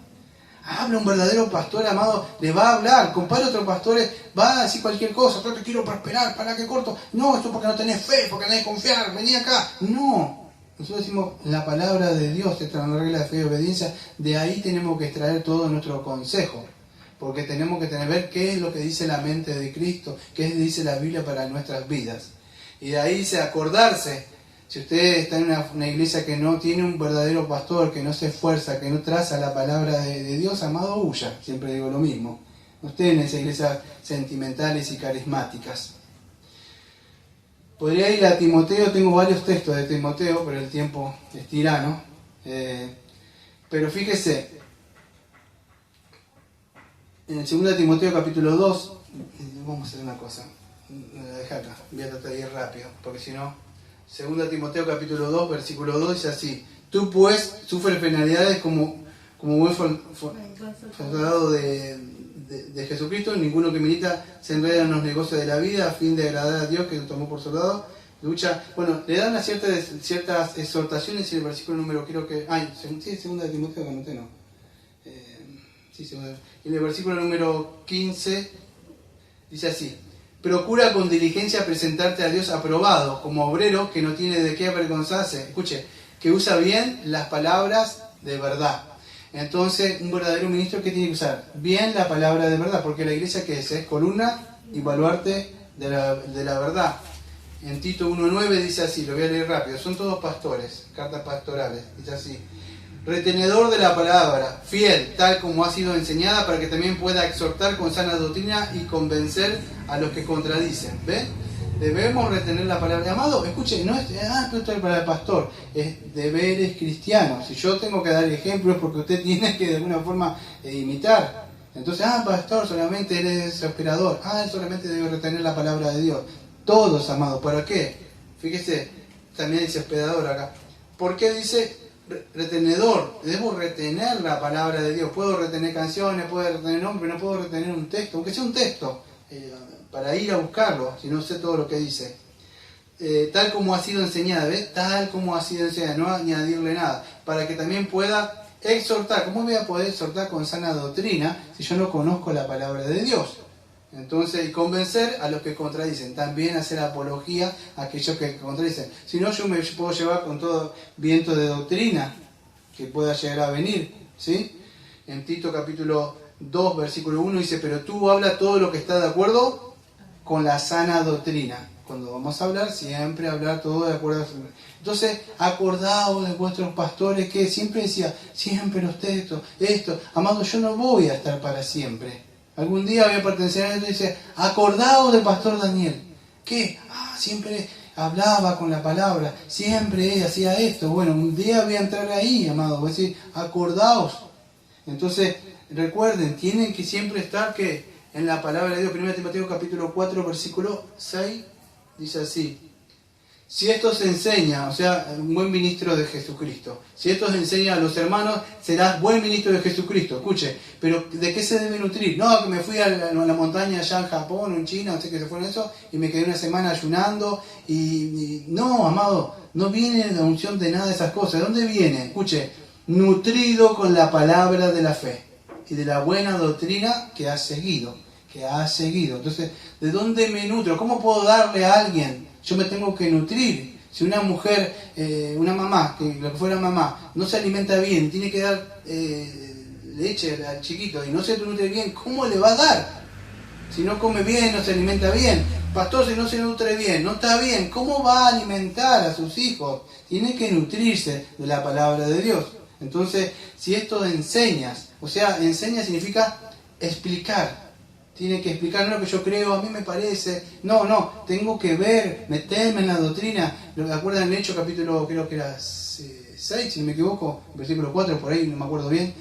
Habla un verdadero pastor, amado, le va a hablar. Compare a otros pastores, va a decir cualquier cosa. Yo te quiero prosperar, ¿para qué corto? No, esto porque no tenés fe, porque no tenés confiar, vení acá. No, nosotros decimos la palabra de Dios, esta es la regla de fe y obediencia. De ahí tenemos que extraer todo nuestro consejo. Porque tenemos que ver qué es lo que dice la mente de Cristo, qué dice la Biblia para nuestras vidas. Y de ahí dice acordarse. Si usted está en una iglesia que no tiene un verdadero pastor, que no se esfuerza, que no traza la palabra de Dios, amado, huya. Siempre digo lo mismo. No esté en esas iglesias sentimentales y carismáticas. Podría ir a Timoteo, tengo varios textos de Timoteo, pero el tiempo es tirano. Pero fíjese, en el 2 Timoteo capítulo 2, vamos a hacer una cosa, la dejé acá, voy a tratar de ir rápido, porque si no, 2 Timoteo capítulo 2, versículo 2 dice así: tú pues sufres penalidades como buen soldado de Jesucristo, ninguno que milita se enreda en los negocios de la vida a fin de agradar a Dios que lo tomó por soldado, lucha, bueno, le dan ciertas exhortaciones y el versículo número, creo que, sí, 2 Timoteo que anoté, no. En el versículo número 15 dice así: procura con diligencia presentarte a Dios aprobado, como obrero que no tiene de qué avergonzarse. Escuche, que usa bien las palabras de verdad. Entonces, un verdadero ministro, ¿qué tiene que usar? Bien la palabra de verdad, porque la iglesia, ¿qué es? Es columna y baluarte de la verdad. En Tito 1.9 dice así, lo voy a leer rápido, son todos pastores, cartas pastorales, dice así: retenedor de la palabra, fiel, tal como ha sido enseñada, para que también pueda exhortar con sana doctrina y convencer a los que contradicen. ¿Ven? Debemos retener la palabra. Amado, escuche, no es esto es para el pastor, es deberes cristianos. Si yo tengo que dar ejemplos es porque usted tiene que de alguna forma imitar. Entonces, pastor, solamente él es operador. Él solamente debe retener la palabra de Dios. Todos, amados, ¿para qué? Fíjese, también dice hospedador acá. ¿Por qué dice retenedor? Debo retener la palabra de Dios. Puedo retener canciones, puedo retener nombres, no puedo retener un texto, aunque sea un texto, para ir a buscarlo, si no sé todo lo que dice. Tal como ha sido enseñada, ¿ves? Tal como ha sido enseñada, no añadirle nada, para que también pueda exhortar. ¿Cómo voy a poder exhortar con sana doctrina si yo no conozco la palabra de Dios? Entonces, y convencer a los que contradicen, también hacer apología a aquellos que contradicen. Si no, yo me puedo llevar con todo viento de doctrina que pueda llegar a venir, ¿sí? En Tito capítulo 2, versículo 1 dice: pero tú habla todo lo que está de acuerdo con la sana doctrina. Cuando vamos a hablar, siempre hablar todo de acuerdo a la doctrina. Entonces, acordaos de vuestros pastores, que siempre decía, siempre los textos, esto. Amado, yo no voy a estar para siempre. Algún día voy a pertenecer a esto y dice: acordaos del pastor Daniel. ¿Qué? Siempre hablaba con la palabra, siempre hacía esto. Bueno, un día voy a entrar ahí, amado. Voy a decir, acordaos. Entonces, recuerden, tienen que siempre estar en la palabra de Dios. 1 Timoteo capítulo 4, versículo 6, dice así: si esto se enseña, o sea, un buen ministro de Jesucristo, si esto se enseña a los hermanos, serás buen ministro de Jesucristo. Escuche, pero ¿de qué se debe nutrir? No, que me fui a la montaña allá en Japón o en China, no sé qué se fueron eso, y me quedé una semana ayunando, y no, amado, no viene la unción de nada de esas cosas. ¿De dónde viene? Escuche, nutrido con la palabra de la fe y de la buena doctrina que has seguido. Entonces, ¿de dónde me nutro? ¿Cómo puedo darle a alguien? Yo me tengo que nutrir. Si una mujer, una mamá, que lo que fuera mamá, no se alimenta bien, tiene que dar leche al chiquito y no se nutre bien, ¿cómo le va a dar? Si no come bien, no se alimenta bien. Pastor, si no se nutre bien, no está bien, ¿cómo va a alimentar a sus hijos? Tiene que nutrirse de la palabra de Dios. Entonces, si esto enseñas, o sea, enseña significa explicar. Tiene que explicar lo que yo creo, a mí me parece. No, tengo que ver, meterme en la doctrina. ¿Lo acuerdan en Hechos capítulo, creo que era 6, si no me equivoco, versículo 4, por ahí, no me acuerdo bien?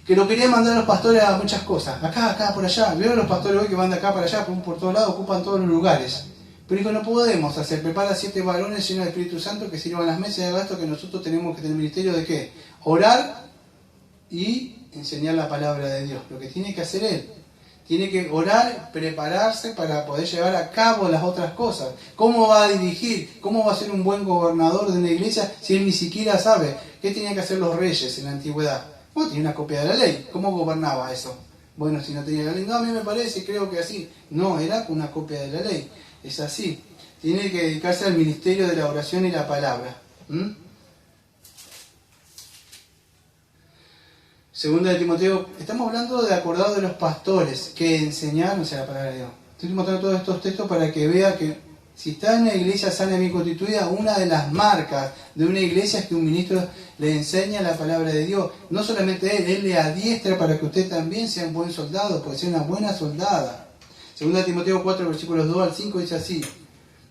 que lo querían mandar a los pastores a muchas cosas, acá, por allá. ¿Vieron los pastores hoy que van de acá para allá, por todos lados, ocupan todos los lugares? Pero dijo, no podemos hacer, prepara 7 varones llenos del Espíritu Santo que sirvan las mesas y haga esto, que nosotros tenemos que tener el ministerio de ¿qué? Orar y enseñar la palabra de Dios. Lo que tiene que hacer él. Tiene que orar, prepararse para poder llevar a cabo las otras cosas. ¿Cómo va a dirigir? ¿Cómo va a ser un buen gobernador de una iglesia si él ni siquiera sabe qué tenían que hacer los reyes en la antigüedad? Bueno, tenía una copia de la ley. ¿Cómo gobernaba eso? Bueno, si no tenía la ley, no, a mí me parece, creo que así. No, era una copia de la ley. Es así. Tiene que dedicarse al ministerio de la oración y la palabra. Segunda de Timoteo, estamos hablando de acordado de los pastores que enseñaron la palabra de Dios. Estoy mostrando todos estos textos para que vea que si está en una iglesia sana y bien constituida, una de las marcas de una iglesia es que un ministro le enseña la palabra de Dios. No solamente él le adiestra para que usted también sea un buen soldado, puede ser una buena soldada. Segunda de Timoteo 4, versículos 2 al 5 dice así.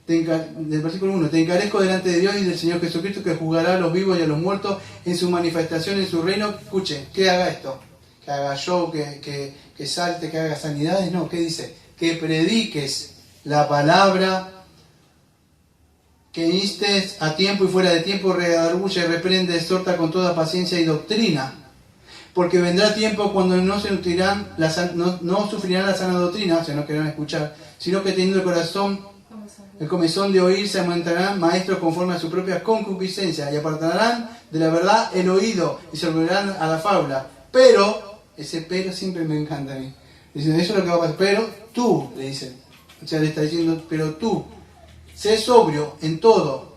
Del versículo 1, te encarezco delante de Dios y del Señor Jesucristo que juzgará a los vivos y a los muertos en su manifestación en su reino. Escuche, que haga esto, que haga show, que salte, que haga sanidades. No, ¿qué dice? Que prediques la palabra, que instes a tiempo y fuera de tiempo, redarguye, reprende, exhorta con toda paciencia y doctrina. Porque vendrá tiempo cuando no sufrirán la sana doctrina, o sea, no querrán escuchar, sino que teniendo el comezón de oír, se aumentarán maestros conforme a su propia concupiscencia y apartarán de la verdad el oído y se volverán a la fábula. Pero, ese pero siempre me encanta a mí. Dicen, eso es lo que va a pasar. Pero tú, le dicen. O sea, le está diciendo, pero tú, sé sobrio en todo.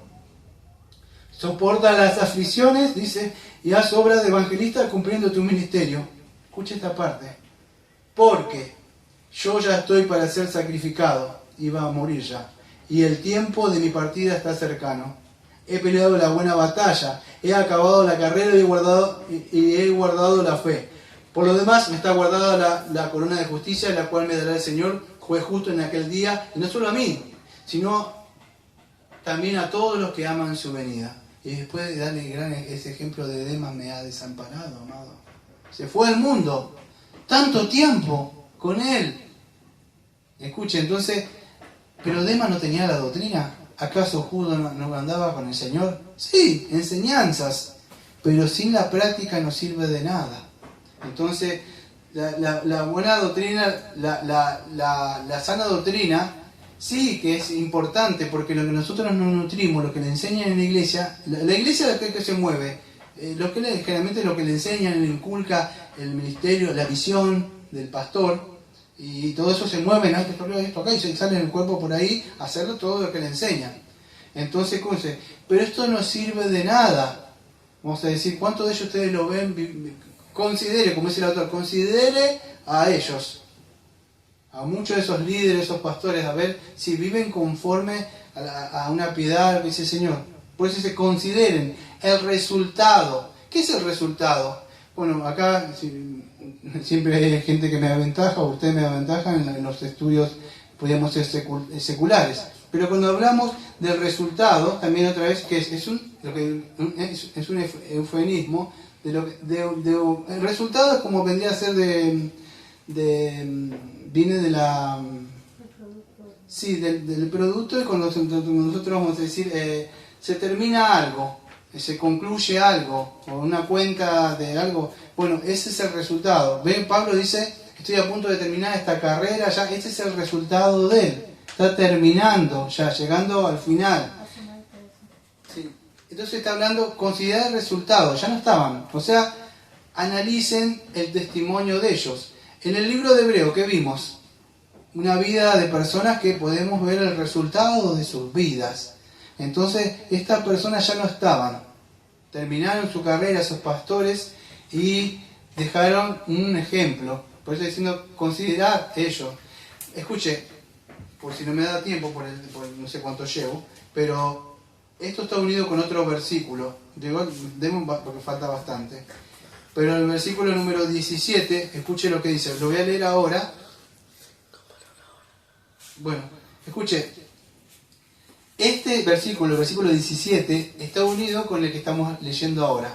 Soporta las aflicciones, dice, y haz obra de evangelista cumpliendo tu ministerio. Escucha esta parte. Porque yo ya estoy para ser sacrificado, iba a morir ya, y el tiempo de mi partida está cercano. He peleado la buena batalla, he acabado la carrera y he guardado la fe. Por lo demás, me está guardada la corona de justicia, la cual me dará el Señor, juez justo en aquel día, y no solo a mí, sino también a todos los que aman su venida. Y después de darle ese ejemplo de Demas, me ha desamparado, amado. Se fue al mundo, tanto tiempo con él. Escuche, entonces, ¿pero Demas no tenía la doctrina? ¿Acaso Judas no andaba con el Señor? Sí, enseñanzas, pero sin la práctica no sirve de nada. Entonces, la buena doctrina, la sana doctrina, sí que es importante, porque lo que nosotros nos nutrimos, lo que le enseñan en la iglesia es la que se mueve, generalmente lo que le enseñan, le inculca el ministerio, la visión del pastor, y todo eso se mueve, ¿no? Esto acá, y se sale en el cuerpo por ahí a hacerlo todo lo que le enseñan. Entonces, ¿cómo dice? Pero esto no sirve de nada. Vamos a decir, ¿cuántos de ellos ustedes lo ven? Considere, como dice el autor, considere a ellos, a muchos de esos líderes, esos pastores, a ver si viven conforme a una piedad que dice el Señor. Por eso se consideren el resultado. ¿Qué es el resultado? Bueno, acá siempre hay gente que me da ventaja, o ustedes me dan ventaja en los estudios, podríamos ser seculares. Pero cuando hablamos del resultado, también otra vez, que es un eufemismo, el resultado es como vendría a ser viene de la... Sí, del producto, y cuando nosotros vamos a decir, se termina algo, se concluye algo, o una cuenta de algo, bueno, ese es el resultado. ¿Ven? Pablo dice, estoy a punto de terminar esta carrera, ya ese es el resultado de él. Está terminando, ya llegando al final. Sí. Entonces está hablando, considerar el resultado, ya no estaban. O sea, analicen el testimonio de ellos. En el libro de Hebreo, ¿qué vimos? Una vida de personas que podemos ver el resultado de sus vidas. Entonces, estas personas ya no estaban. Terminaron su carrera, esos pastores, y dejaron un ejemplo. Por eso diciendo, considerar ellos. Escuche, por si no me da tiempo, por no sé cuánto llevo, pero esto está unido con otro versículo. Porque falta bastante. Pero en el versículo número 17, escuche lo que dice. Lo voy a leer ahora. Bueno, escuche. Este versículo, el versículo 17, está unido con el que estamos leyendo ahora.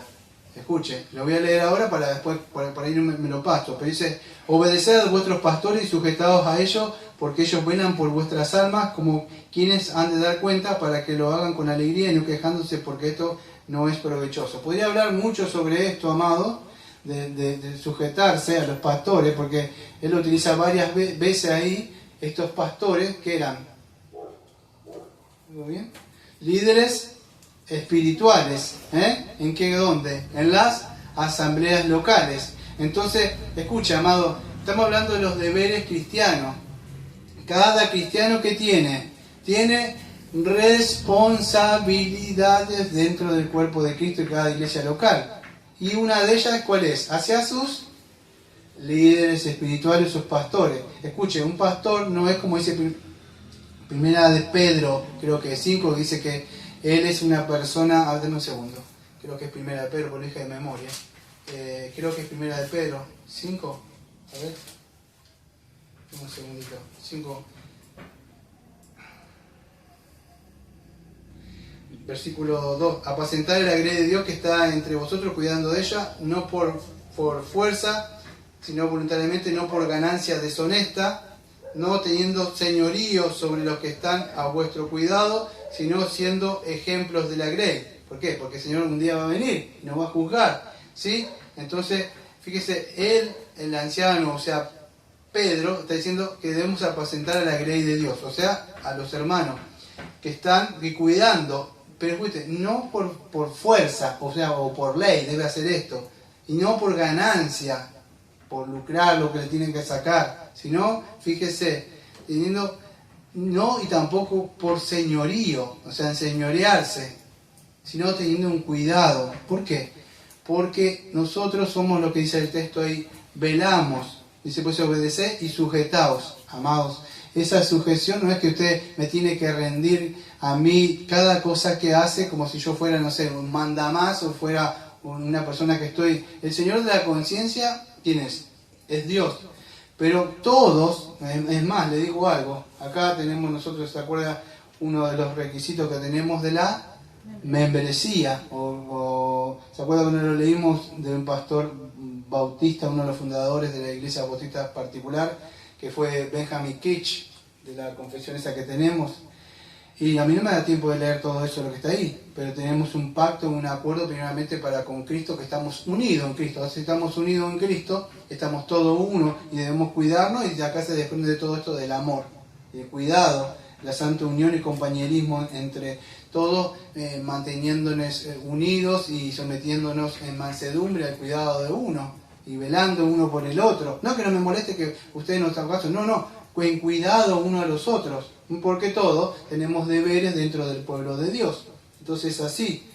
escuche, lo voy a leer ahora para después, por ahí no me lo paso, pero dice, obedeced a vuestros pastores y sujetaos a ellos, porque ellos velan por vuestras almas como quienes han de dar cuenta, para que lo hagan con alegría y no quejándose, porque esto no es provechoso. Podría hablar mucho sobre esto, amado, de sujetarse a los pastores, porque él lo utiliza varias veces ahí, estos pastores que eran, ¿muy bien?, líderes espirituales, ¿en qué dónde? En las asambleas locales. Entonces, escucha, amado, estamos hablando de los deberes cristianos. Cada cristiano que tiene responsabilidades dentro del cuerpo de Cristo y cada iglesia local. Y una de ellas, ¿cuál es? Hacia sus líderes espirituales, sus pastores. Escuche, un pastor no es como dice Primera de Pedro, creo que 5, dice que él es una persona, dame un segundo, creo que es Primera de Pedro, por lo dije de memoria, creo que es Primera de Pedro, 5, a ver, un segundito, 5, versículo 2, apacentar el grey de Dios que está entre vosotros, cuidando de ella, no por fuerza, sino voluntariamente, no por ganancia deshonesta, no teniendo señorío sobre los que están a vuestro cuidado, sino siendo ejemplos de la grey. ¿Por qué? Porque el Señor un día va a venir y nos va a juzgar, ¿sí? Entonces, fíjese, él, el anciano, o sea, Pedro, está diciendo que debemos apacentar a la grey de Dios, o sea, a los hermanos que están cuidando, pero escuche, no por fuerza, o sea, o por ley debe hacer esto, y no por ganancia, por lucrar lo que le tienen que sacar, sino, fíjese, teniendo, no y tampoco por señorío, o sea, enseñorearse, sino teniendo un cuidado. ¿Por qué? Porque nosotros somos lo que dice el texto ahí, velamos, dice pues obedecer y sujetaos, amados. Esa sujeción no es que usted me tiene que rendir a mí cada cosa que hace como si yo fuera, no sé, un mandamás o fuera una persona que estoy... El Señor de la conciencia, ¿quién es? Es Dios. Pero todos, es más, le digo algo, acá tenemos nosotros, ¿se acuerda? Uno de los requisitos que tenemos de la membresía, ¿se acuerda cuando lo leímos de un pastor bautista, uno de los fundadores de la iglesia bautista particular, que fue Benjamin Kitch, de la confesión esa que tenemos? Y a mí no me da tiempo de leer todo eso lo que está ahí, pero tenemos un pacto, un acuerdo primeramente para con Cristo, que estamos unidos en Cristo. Si estamos unidos en Cristo, estamos todos uno y debemos cuidarnos, y de acá se desprende de todo esto del amor, del cuidado, la santa unión y compañerismo entre todos, manteniéndonos unidos y sometiéndonos en mansedumbre al cuidado de uno y velando uno por el otro. No que no me moleste que ustedes no están caso, no, en cuidado uno a los otros, porque todos tenemos deberes dentro del pueblo de Dios. Entonces así,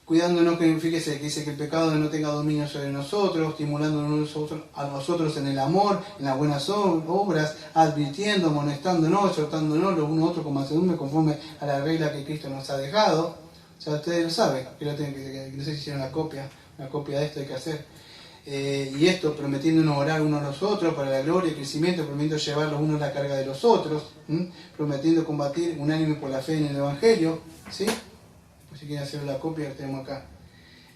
cuidándonos, que fíjese que dice que el pecado no tenga dominio sobre nosotros, estimulándonos a nosotros en el amor, en las buenas obras, advirtiendo, amonestándonos, exhortándonos los unos a otros con mansedumbre, conforme a la regla que Cristo nos ha dejado. O sea, ustedes lo saben, que no sé si hicieron una copia de esto hay que hacer. Y esto, prometiéndonos orar unos a los otros para la gloria y crecimiento, prometiendo llevar los unos la carga de los otros, prometiendo combatir unánime por la fe en el Evangelio, ¿sí? Pues si quieren hacer la copia, la tenemos acá.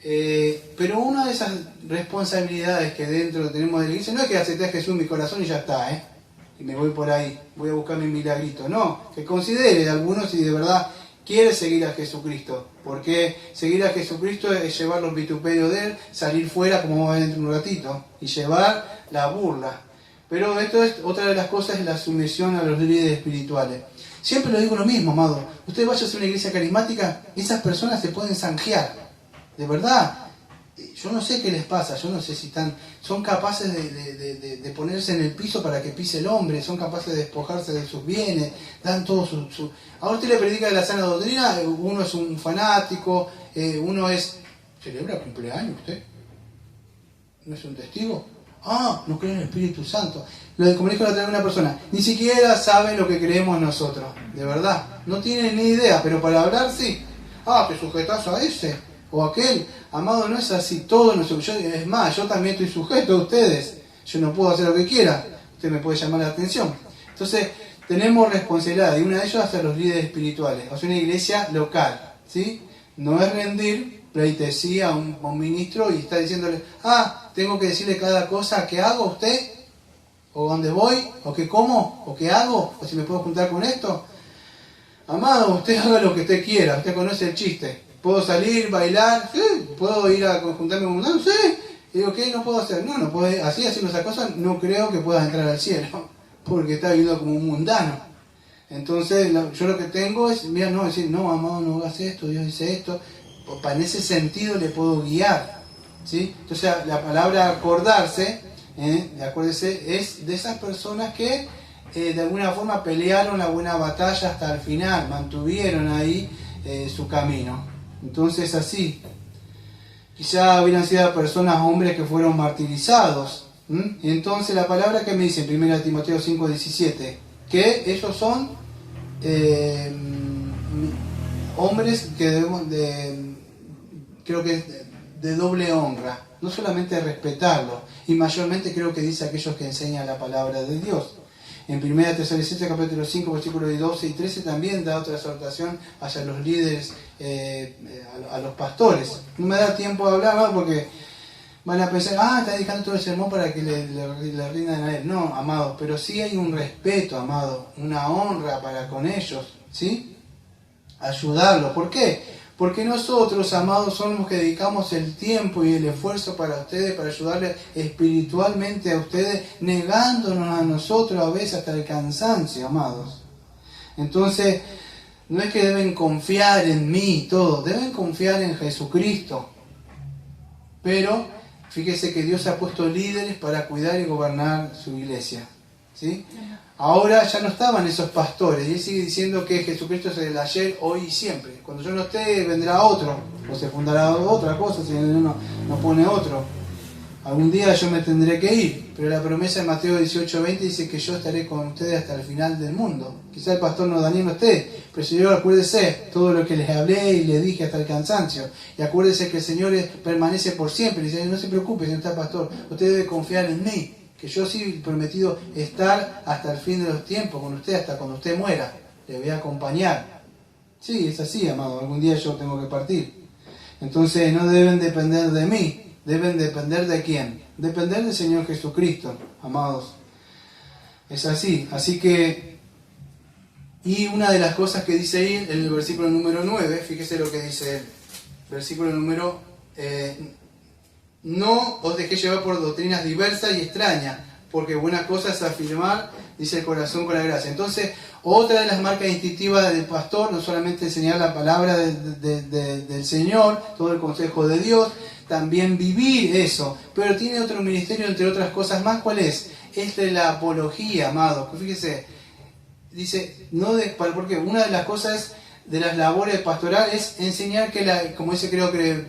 Pero una de esas responsabilidades que dentro tenemos de la iglesia no es que acepté a Jesús en mi corazón y ya está, y me voy por ahí, voy a buscar mi milagrito. No, que considere algunos si de verdad quiere seguir a Jesucristo, porque seguir a Jesucristo es llevar los vituperios de Él, salir fuera, como vamos a ver dentro de un ratito, y llevar la burla. Pero esto es otra de las cosas, es la sumisión a los líderes espirituales. Siempre lo digo lo mismo, amado. Usted vaya a una iglesia carismática, esas personas se pueden zanjear, de verdad. Yo no sé qué les pasa, yo no sé si son capaces de ponerse en el piso para que pise el hombre, son capaces de despojarse de sus bienes, dan todo su... Ahora usted le predica de la sana doctrina, uno es un fanático, uno es... ¿Celebra cumpleaños usted? ¿No es un testigo? No cree en el Espíritu Santo. Como dijo la otra vez una persona, ni siquiera saben lo que creemos nosotros, de verdad, no tienen ni idea, pero para hablar sí. Te sujetas a ese o aquel. Amado, no es así, todo es más, yo también estoy sujeto a ustedes, yo no puedo hacer lo que quiera, usted me puede llamar la atención. Entonces, tenemos responsabilidad, y una de ellas hacia los líderes espirituales, o sea, una iglesia local, ¿sí? No es rendir, pleitesía a un ministro y está diciéndole, tengo que decirle cada cosa que hago a usted, o dónde voy, o qué como, o qué hago, o si me puedo juntar con esto. Amado, usted haga lo que usted quiera, usted conoce el chiste. ¿Puedo salir, bailar? Sí. ¿Puedo ir a juntarme con un mundano? Sí. Y digo, ¿qué no puedo hacer? No puedo, así haciendo esas cosas no creo que puedas entrar al cielo, porque está viviendo como un mundano. Entonces, yo lo que tengo es, mira, no, decir, no, amado, no hagas esto, Dios dice esto. En ese sentido le puedo guiar, ¿sí? Entonces, la palabra acordarse, acuérdese, es de esas personas que de alguna forma pelearon la buena batalla hasta el final, mantuvieron ahí su camino. Entonces, así, quizá hubieran sido personas, hombres que fueron martirizados. Entonces, la palabra que me dice en 1 Timoteo 5:17, que ellos son hombres que debemos creo que es de doble honra, no solamente respetarlo, y mayormente creo que dice aquellos que enseñan la palabra de Dios. En 1 Tesalonicenses capítulo 5, versículos 12 y 13 también da otra exhortación hacia los líderes, a los pastores. No me da tiempo de hablar, ¿no? Porque van a pensar, está dedicando todo el sermón para que le rindan a él. No, amado, pero sí hay un respeto, amado, una honra para con ellos, ¿sí? Ayudarlos. ¿Por qué? Porque nosotros, amados, somos los que dedicamos el tiempo y el esfuerzo para ustedes, para ayudarles espiritualmente a ustedes, negándonos a nosotros a veces hasta el cansancio, amados. Entonces, no es que deben confiar en mí y todo, deben confiar en Jesucristo. Pero, fíjese que Dios ha puesto líderes para cuidar y gobernar su iglesia, ¿sí? Ahora ya no estaban esos pastores, y él sigue diciendo que Jesucristo es el ayer, hoy y siempre. Cuando yo no esté, vendrá otro, o se fundará otra cosa, si no pone otro. Algún día yo me tendré que ir, pero la promesa de Mateo 18:20 dice que yo estaré con ustedes hasta el final del mundo. Quizá el pastor Daniel no esté, pero Señor, acuérdese todo lo que les hablé y les dije hasta el cansancio. Y acuérdese que el Señor permanece por siempre. Y dice, no se preocupe, señor pastor, usted debe confiar en mí, que yo sí he prometido estar hasta el fin de los tiempos con usted, hasta cuando usted muera. Le voy a acompañar. Sí, es así, amado, algún día yo tengo que partir. Entonces no deben depender de mí. Deben depender de quién, depender del Señor Jesucristo, amados. Es así, así que, y una de las cosas que dice ahí en el versículo número 9, fíjese lo que dice el versículo número, no os dejéis llevar por doctrinas diversas y extrañas, porque buena cosa es afirmar, dice el corazón con la gracia. Entonces, otra de las marcas distintivas del pastor, no solamente enseñar la palabra del Señor, todo el consejo de Dios, también vivir eso, pero tiene otro ministerio, entre otras cosas más. ¿Cuál es? Es de la apología, amado. Fíjese, dice, porque una de las cosas de las labores pastorales es enseñar que, como dice creo que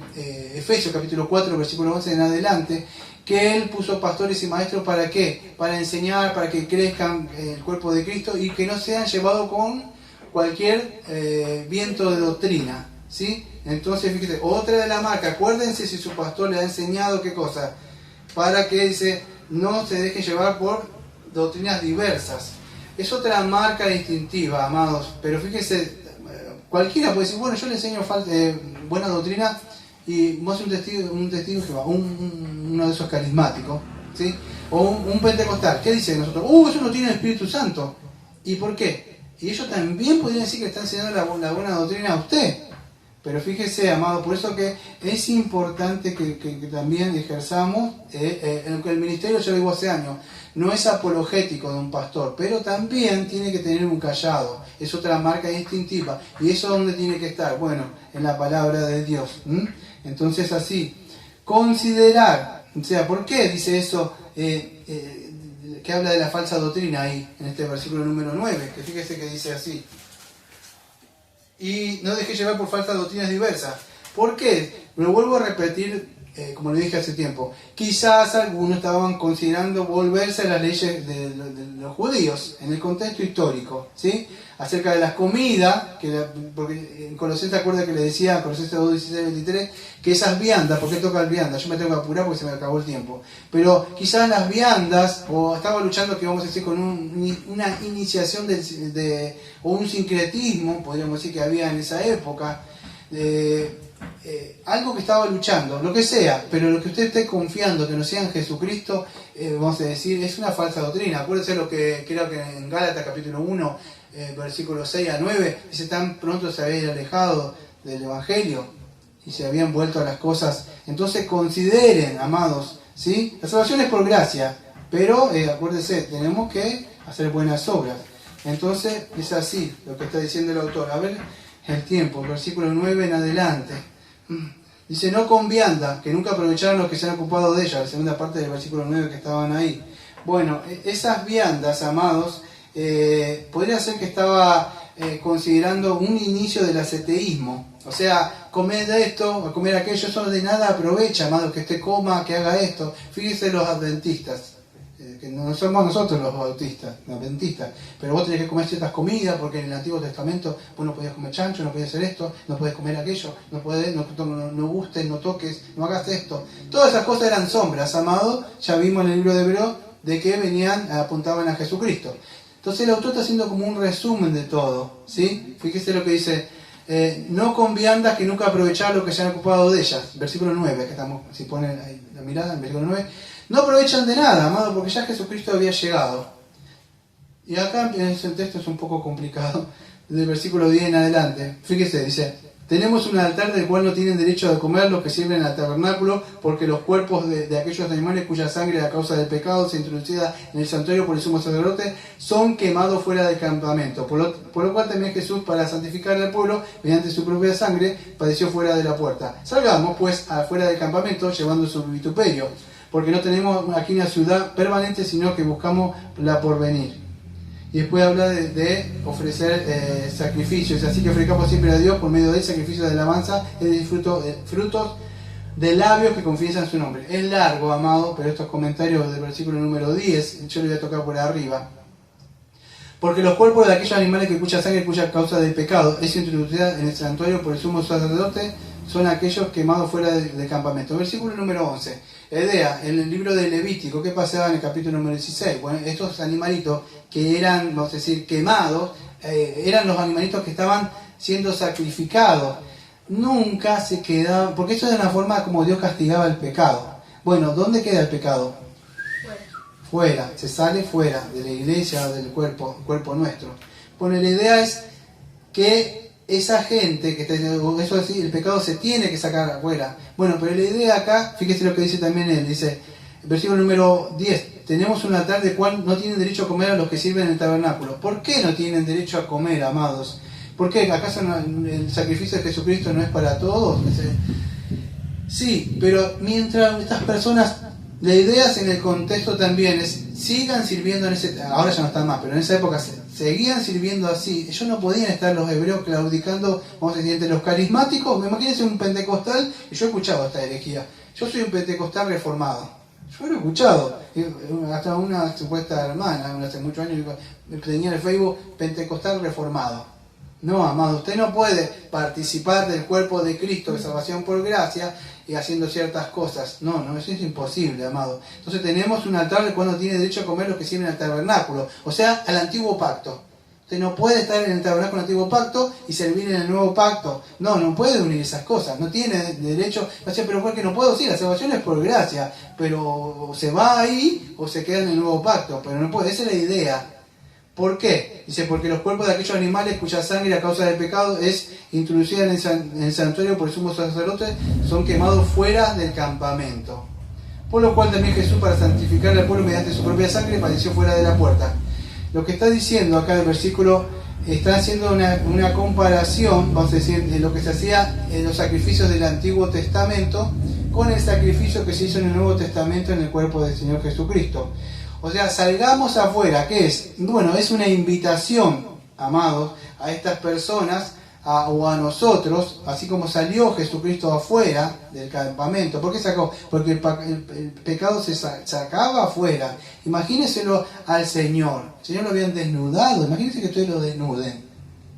Efesios capítulo 4, versículo 11 en adelante, que Él puso pastores y maestros ¿para qué? Para enseñar, para que crezcan el cuerpo de Cristo y que no sean llevados con cualquier viento de doctrina, ¿sí? Entonces, fíjate, otra de las marcas, acuérdense si su pastor le ha enseñado qué cosa, para que dice, no se deje llevar por doctrinas diversas. Es otra marca distintiva, amados, pero fíjese, cualquiera puede decir, bueno, yo le enseño buena doctrina y vos un testigo Jehová, uno de esos carismáticos, ¿sí? O un pentecostal, ¿qué dice de nosotros? Eso no tiene el Espíritu Santo. ¿Y por qué? Y ellos también podrían decir que están enseñando la buena doctrina a usted. Pero fíjese, amado, por eso que es importante que también ejerzamos el ministerio, yo lo digo hace años, no es apologético de un pastor, pero también tiene que tener un callado, es otra marca distintiva. ¿Y eso dónde tiene que estar? Bueno, en la palabra de Dios. Entonces así, considerar, o sea, ¿por qué dice eso que habla de la falsa doctrina ahí, en este versículo número 9? Que fíjese que dice así. Y no dejé llevar por falsas doctrinas diversas. ¿Por qué? Lo vuelvo a repetir, como le dije hace tiempo. Quizás algunos estaban considerando volverse a las leyes de los judíos, en el contexto histórico, ¿sí? Acerca de las comidas, porque en Colosenses, acuerda que le decía, Colosenses 2, 16, 23, que esas viandas, ¿por qué toca el vianda? Yo me tengo que apurar porque se me acabó el tiempo. Pero quizás las viandas, o estaba luchando, que vamos a decir, con una iniciación o un sincretismo, podríamos decir que había en esa época, algo que estaba luchando, lo que sea, pero lo que usted esté confiando que no sea en Jesucristo, vamos a decir, es una falsa doctrina. Acuérdense lo que creo que en Gálatas capítulo 1, versículos 6 a 9, dice: tan pronto se habían alejado del Evangelio y se habían vuelto a las cosas. Entonces consideren, amados, ¿sí? La salvación es por gracia, pero acuérdense, tenemos que hacer buenas obras. Entonces es así lo que está diciendo el autor. A ver el tiempo, versículo 9 en adelante. Dice: no con vianda, que nunca aprovecharon los que se han ocupado de ella. La segunda parte del versículo 9 que estaban ahí. Bueno, esas viandas, amados, podría ser que estaba considerando un inicio del asceteísmo. O sea, comer de esto, comer aquello, eso de nada aprovecha, amados, que usted coma, que haga esto. Fíjense los adventistas, que no somos nosotros los bautistas, los adventistas, pero vos tenés que comer ciertas comidas, porque en el Antiguo Testamento vos no podías comer chancho, no podías hacer esto, no podés comer aquello, no podés, no gustes, no toques, no hagas esto. Todas esas cosas eran sombras, amados. Ya vimos en el libro de Hebreo de que apuntaban a Jesucristo. Entonces el autor está haciendo como un resumen de todo, ¿sí? Fíjese lo que dice: no con viandas que nunca aprovecharon lo que se han ocupado de ellas. Versículo 9, que estamos, si ponen ahí la mirada, en versículo 9. No aprovechan de nada, amado, porque ya Jesucristo había llegado. Y acá en ese texto es un poco complicado, del versículo 10 en adelante. Fíjese, dice: tenemos un altar del cual no tienen derecho a comer los que sirven al tabernáculo, porque los cuerpos de aquellos animales cuya sangre a causa del pecado se introducida en el santuario por el sumo sacerdote son quemados fuera del campamento. Por lo cual también Jesús, para santificar al pueblo mediante su propia sangre, padeció fuera de la puerta. Salgamos pues afuera del campamento llevando su vituperio, porque no tenemos aquí una ciudad permanente, sino que buscamos la porvenir. Y después habla de ofrecer sacrificios. Así que ofrezcamos siempre a Dios por medio del sacrificio de alabanza, es decir, frutos de labios que confiesan su nombre. Es largo, amado, pero estos comentarios del versículo número 10, yo le voy a tocar por arriba. Porque los cuerpos de aquellos animales que cuya sangre, cuya causa del pecado es introducida en el santuario por el sumo sacerdote, son aquellos quemados fuera del campamento. Versículo número 11. Idea, en el libro de Levítico, ¿qué pasaba en el capítulo número 16? Bueno, estos animalitos que eran, vamos a decir, quemados, eran los animalitos que estaban siendo sacrificados. Nunca se quedaban, porque eso era una forma como Dios castigaba el pecado. Bueno, ¿dónde queda el pecado? Fuera, se sale fuera de la iglesia, del cuerpo nuestro. Bueno, la idea es que esa gente, que eso así, el pecado se tiene que sacar afuera. Bueno, pero la idea acá, fíjese lo que dice también él, dice, versículo número 10, tenemos un altar del cual no tienen derecho a comer a los que sirven en el tabernáculo. ¿Por qué no tienen derecho a comer, amados? ¿Por qué? ¿Acaso el sacrificio de Jesucristo no es para todos? Sí, pero mientras estas personas, la idea es en el contexto también, es sigan sirviendo en ese, ahora ya no están más, pero en esa época seguían sirviendo así. Ellos no podían estar los hebreos claudicando, vamos a decir, entre los carismáticos. Imagínense un pentecostal, y yo he escuchado esta herejía. Yo soy un pentecostal reformado. Yo lo he escuchado. Hasta una supuesta hermana, hace muchos años, tenía en el Facebook pentecostal reformado. No, amado, usted no puede participar del cuerpo de Cristo de salvación por gracia y haciendo ciertas cosas. No, eso es imposible, amado. Entonces tenemos un altar del cual no tiene derecho a comer los que sirven al tabernáculo, o sea, al antiguo pacto. Usted no puede estar en el tabernáculo del antiguo pacto y servir en el nuevo pacto. No puede unir esas cosas, no tiene derecho. O sea, pero porque no puedo, sí, la salvación es por gracia, pero se va ahí o se queda en el nuevo pacto, pero no puede, esa es la idea. ¿Por qué? Dice, porque los cuerpos de aquellos animales cuya sangre a causa del pecado es introducida en el santuario por el sumo sacerdote son quemados fuera del campamento. Por lo cual también Jesús, para santificar al pueblo mediante su propia sangre, padeció fuera de la puerta. Lo que está diciendo acá el versículo, está haciendo una comparación, vamos a decir, de lo que se hacía en los sacrificios del Antiguo Testamento con el sacrificio que se hizo en el Nuevo Testamento en el cuerpo del Señor Jesucristo. O sea, salgamos afuera. ¿Qué es? Bueno, es una invitación, amados, a estas personas o a nosotros, así como salió Jesucristo afuera del campamento. ¿Por qué sacó? Porque el pecado se sacaba afuera. Imagínenselo al Señor. El Señor lo habían desnudado. Imagínense que ustedes lo desnuden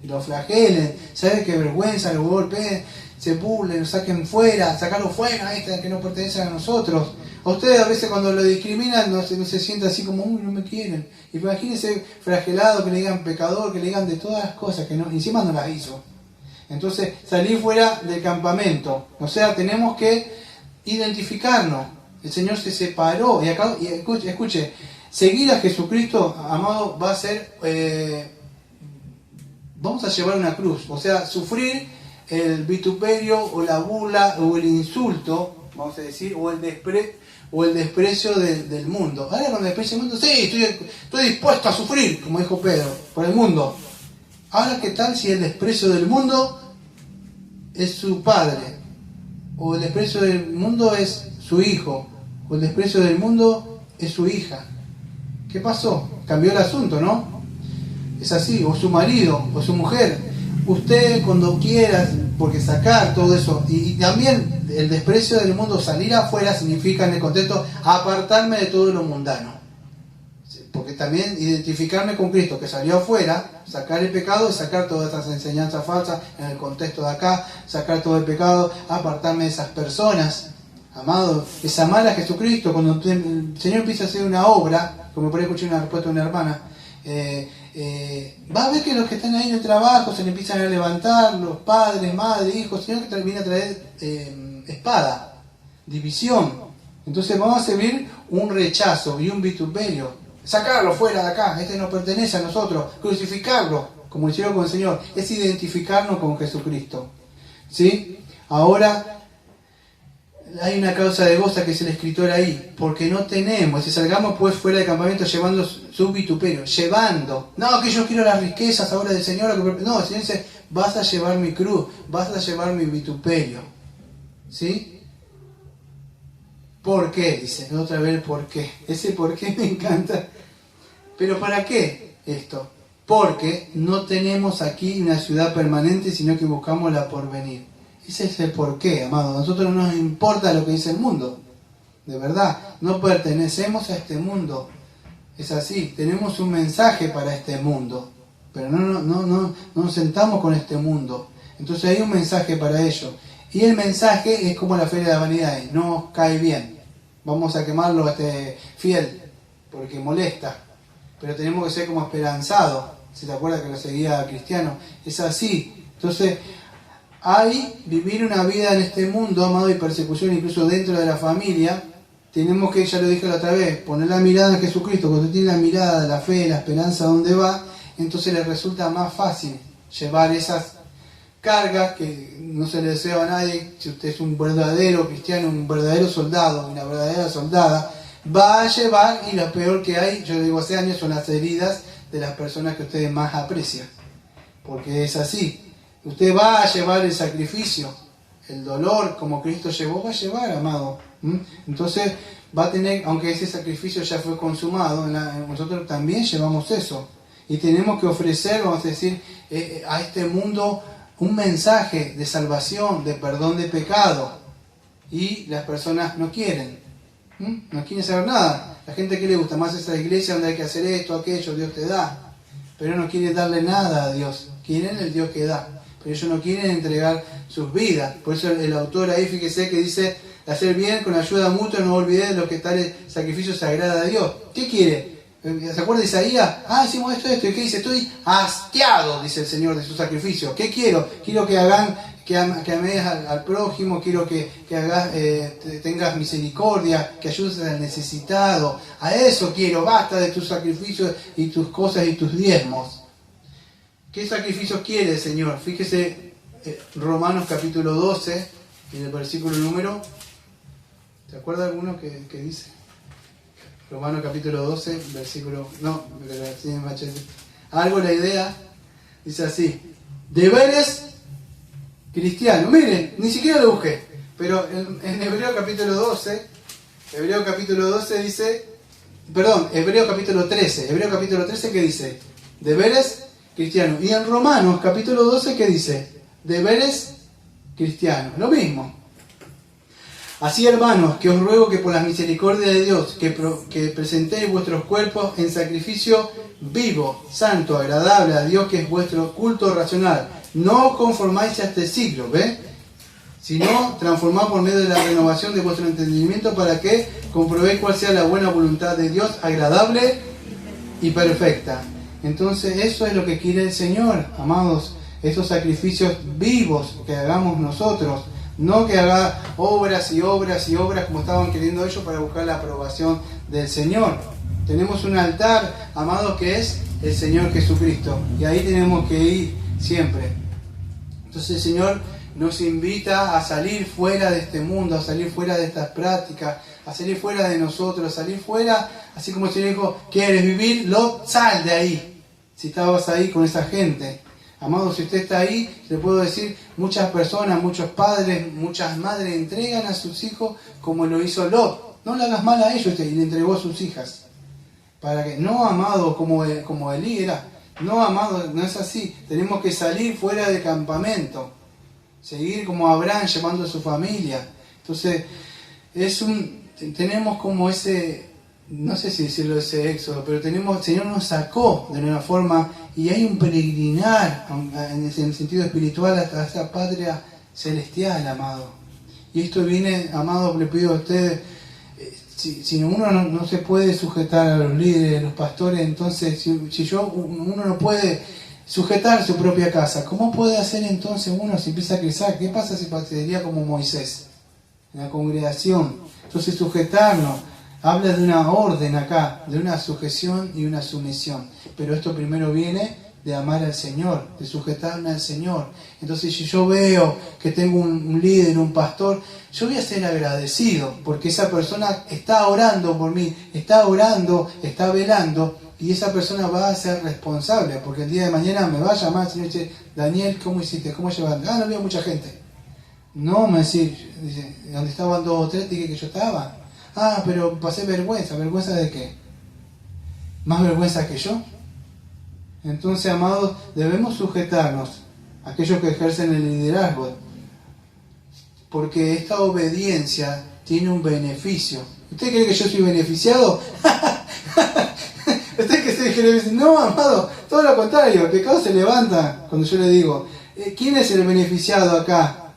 y lo flagelen. ¿Saben qué vergüenza? Lo golpeen, se burlen, lo saquen fuera, sacarlo fuera, que no pertenece a nosotros. A ustedes a veces cuando lo discriminan no se siente así como, uy, no me quieren. Y imagínense flagelado, que le digan pecador, que le digan de todas las cosas que no, encima no las hizo. Entonces, salir fuera del campamento. O sea, tenemos que identificarnos. El Señor se separó. Y acá, escuche, seguir a Jesucristo, amado, va a ser... vamos a llevar una cruz. O sea, sufrir el vituperio o la burla o el insulto, vamos a decir, o el desprecio del mundo. Ahora con el desprecio del mundo, sí, estoy dispuesto a sufrir, como dijo Pedro, por el mundo. Ahora, ¿qué tal si el desprecio del mundo es su padre? O el desprecio del mundo es su hijo. O el desprecio del mundo es su hija. ¿Qué pasó? Cambió el asunto, ¿no? Es así. O su marido, o su mujer. Usted cuando quiera, porque sacar todo eso. Y también el desprecio del mundo, salir afuera, significa en el contexto apartarme de todo lo mundano. Porque también identificarme con Cristo, que salió afuera, sacar el pecado y sacar todas estas enseñanzas falsas en el contexto de acá, sacar todo el pecado, apartarme de esas personas. Amado, es amar a Jesucristo. Cuando el Señor empieza a hacer una obra, como por ahí escuché una respuesta de una hermana, va a ver que los que están ahí en el trabajo se le empiezan a levantar, los padres, madres, hijos, el Señor que viene a traer espada, división. Entonces vamos a servir un rechazo y un vituperio. Sacarlo fuera de acá, este no pertenece a nosotros, crucificarlo, como hicieron con el Señor, es identificarnos con Jesucristo. ¿Sí? Ahora hay una causa de goza que es el escritor ahí, porque no tenemos, si salgamos pues fuera del campamento llevando su vituperio, llevando, no, que yo quiero las riquezas ahora del Señor, no, el Señor dice, vas a llevar mi cruz, vas a llevar mi vituperio. ¿Sí? ¿Por qué? Dice, otra vez el por qué. Ese por qué me encanta. ¿Pero para qué esto? Porque no tenemos aquí una ciudad permanente, sino que buscamos la porvenir. Ese es el por qué, amado. A nosotros no nos importa lo que dice el mundo. De verdad, no pertenecemos a este mundo. Es así, tenemos un mensaje para este mundo. Pero no nos sentamos con este mundo. Entonces hay un mensaje para ellos. Y el mensaje es como la feria de las vanidades, no cae bien. Vamos a quemarlo fiel, porque molesta. Pero tenemos que ser como esperanzados. ¿Se te acuerda que lo seguía Cristiano? Es así. Entonces, hay vivir una vida en este mundo, amado, y persecución incluso dentro de la familia. Tenemos que, ya lo dije la otra vez, poner la mirada en Jesucristo. Cuando tiene la mirada de la fe, la esperanza, ¿dónde va? Entonces le resulta más fácil llevar esas cargas que no se le desea a nadie. Si usted es un verdadero cristiano, un verdadero soldado, una verdadera soldada, va a llevar, y lo peor que hay, yo digo hace años, son las heridas de las personas que ustedes más aprecian, porque es así. Usted va a llevar el sacrificio, el dolor, como Cristo llevó, va a llevar, amado. Entonces va a tener, aunque ese sacrificio ya fue consumado, nosotros también llevamos eso, y tenemos que ofrecer, vamos a decir, a este mundo un mensaje de salvación, de perdón de pecado, y las personas no quieren, no quieren saber nada. La gente que le gusta más esa iglesia donde hay que hacer esto, aquello, Dios te da, pero no quieren darle nada a Dios, quieren el Dios que da, pero ellos no quieren entregar sus vidas. Por eso el autor ahí, fíjese que dice, hacer bien con ayuda mutua, no olvides de lo que tal sacrificio se agrada a Dios. ¿Qué quiere? ¿Se acuerda de Isaías? Hicimos esto. ¿Y qué dice? Estoy hastiado, dice el Señor, de su sacrificio. ¿Qué quiero? Quiero que hagan, que ames al prójimo, quiero que hagas, tengas misericordia, que ayudes al necesitado. A eso quiero, basta de tus sacrificios y tus cosas y tus diezmos. ¿Qué sacrificio quiere el Señor? Fíjese, Romanos capítulo 12, en el versículo número, ¿te acuerdas alguno que dice? Romanos capítulo 12, versículo... algo la idea dice así: deberes cristianos. Miren, ni siquiera lo busqué, pero en Hebreo capítulo 12 dice... Perdón, Hebreo capítulo 13, ¿qué dice? Deberes cristianos. Y en Romanos capítulo 12, ¿qué dice? Deberes cristianos. Lo mismo. Así, hermanos, que os ruego que por las misericordias de Dios, que presentéis vuestros cuerpos en sacrificio vivo, santo, agradable a Dios, que es vuestro culto racional. No os conformáis a este siglo, ¿ve? Sino transformad por medio de la renovación de vuestro entendimiento, para que comprobéis cuál sea la buena voluntad de Dios, agradable y perfecta. Entonces, eso es lo que quiere el Señor, amados. estos sacrificios vivos que hagamos nosotros, no que haga obras y obras y obras como estaban queriendo ellos para buscar la aprobación del Señor. Tenemos un altar, amados, que es el Señor Jesucristo, y ahí tenemos que ir siempre. Entonces el Señor nos invita a salir fuera de este mundo, a salir fuera de estas prácticas, a salir fuera de nosotros, a salir fuera, así como el Señor dijo, ¿quieres vivir? Sal de ahí, si estabas ahí con esa gente. Amado, si usted está ahí, le puedo decir, muchas personas, muchos padres, muchas madres entregan a sus hijos como lo hizo Lot. No le hagas mal a ellos, y le entregó a sus hijas. Para que, no, amado, como Elí era. No, amado, no es así. Tenemos que salir fuera del campamento. Seguir como Abraham llevando a su familia. Entonces, tenemos como ese, no sé si decirlo, ese éxodo, pero el Señor nos sacó de una forma, y hay un peregrinar en el sentido espiritual hasta esa patria celestial, amado. Y esto viene, amado, le pido a ustedes, si uno no se puede sujetar a los líderes, a los pastores, entonces uno no puede sujetar su propia casa, ¿cómo puede hacer entonces uno si empieza a crecer? ¿Qué pasa si sería como Moisés en la congregación? Entonces sujetarnos habla de una orden acá, de una sujeción y una sumisión, pero esto primero viene de amar al Señor, de sujetarme al Señor. Entonces si yo veo que tengo un líder, un pastor, yo voy a ser agradecido, porque esa persona está orando por mí, está orando, está velando, y esa persona va a ser responsable, porque el día de mañana me va a llamar el Señor y dice, Daniel, ¿cómo hiciste? ¿Cómo llevaste? No veo mucha gente. No, me dice, ¿dónde estaban 2 o 3? Dije que yo estaba. Pero pasé vergüenza. ¿Vergüenza de qué? ¿Más vergüenza que yo? Entonces, amados, debemos sujetarnos a aquellos que ejercen el liderazgo, porque esta obediencia tiene un beneficio. ¿Usted cree que yo soy beneficiado? ¿Usted cree que no, amado? Todo lo contrario, el pecado se levanta cuando yo le digo, ¿quién es el beneficiado acá?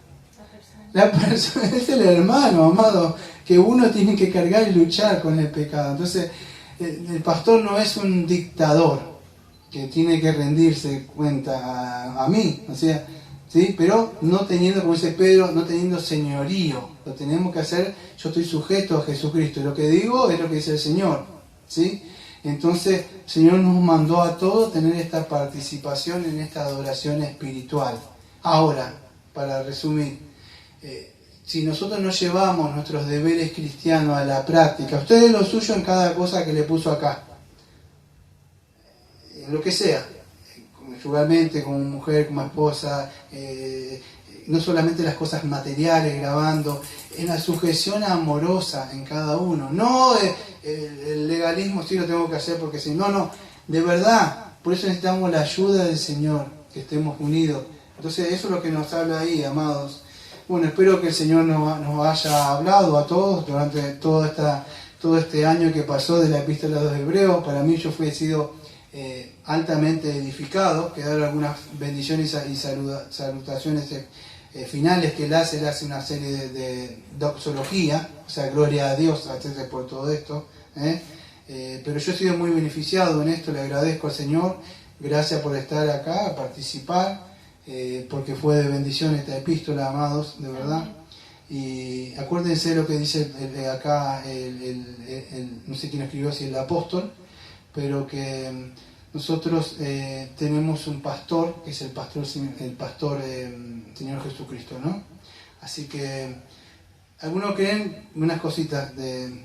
La persona es el hermano, amado, que uno tiene que cargar y luchar con el pecado. Entonces, el pastor no es un dictador que tiene que rendirse cuenta a mí, o sea, ¿sí? Pero no teniendo, como dice Pedro, no teniendo señorío. Lo tenemos que hacer, yo estoy sujeto a Jesucristo, y lo que digo es lo que dice el Señor, ¿sí? Entonces, el Señor nos mandó a todos tener esta participación en esta adoración espiritual. Ahora, para resumir, si nosotros no llevamos nuestros deberes cristianos a la práctica, ustedes lo suyo en cada cosa que le puso acá, en lo que sea, conjugalmente, como mujer, como esposa, no solamente las cosas materiales, grabando, en la sujeción amorosa en cada uno, no el legalismo, sí lo tengo que hacer porque si no, de verdad, por eso necesitamos la ayuda del Señor, que estemos unidos. Entonces eso es lo que nos habla ahí, amados. Bueno, espero que el Señor nos haya hablado a todos durante todo este año que pasó de la Epístola de los Hebreos. Para mí yo he sido altamente edificado, quedaron algunas bendiciones y salutaciones finales que él hace una serie de doxología, o sea, gloria a Dios por todo esto, pero yo he sido muy beneficiado en esto, le agradezco al Señor, gracias por estar acá, participar, porque fue de bendición esta epístola, amados, de verdad. Y acuérdense lo que dice acá, no sé quién escribió, si el apóstol, pero que nosotros tenemos un pastor, que es el pastor Señor Jesucristo, ¿no? Así que algunos creen unas cositas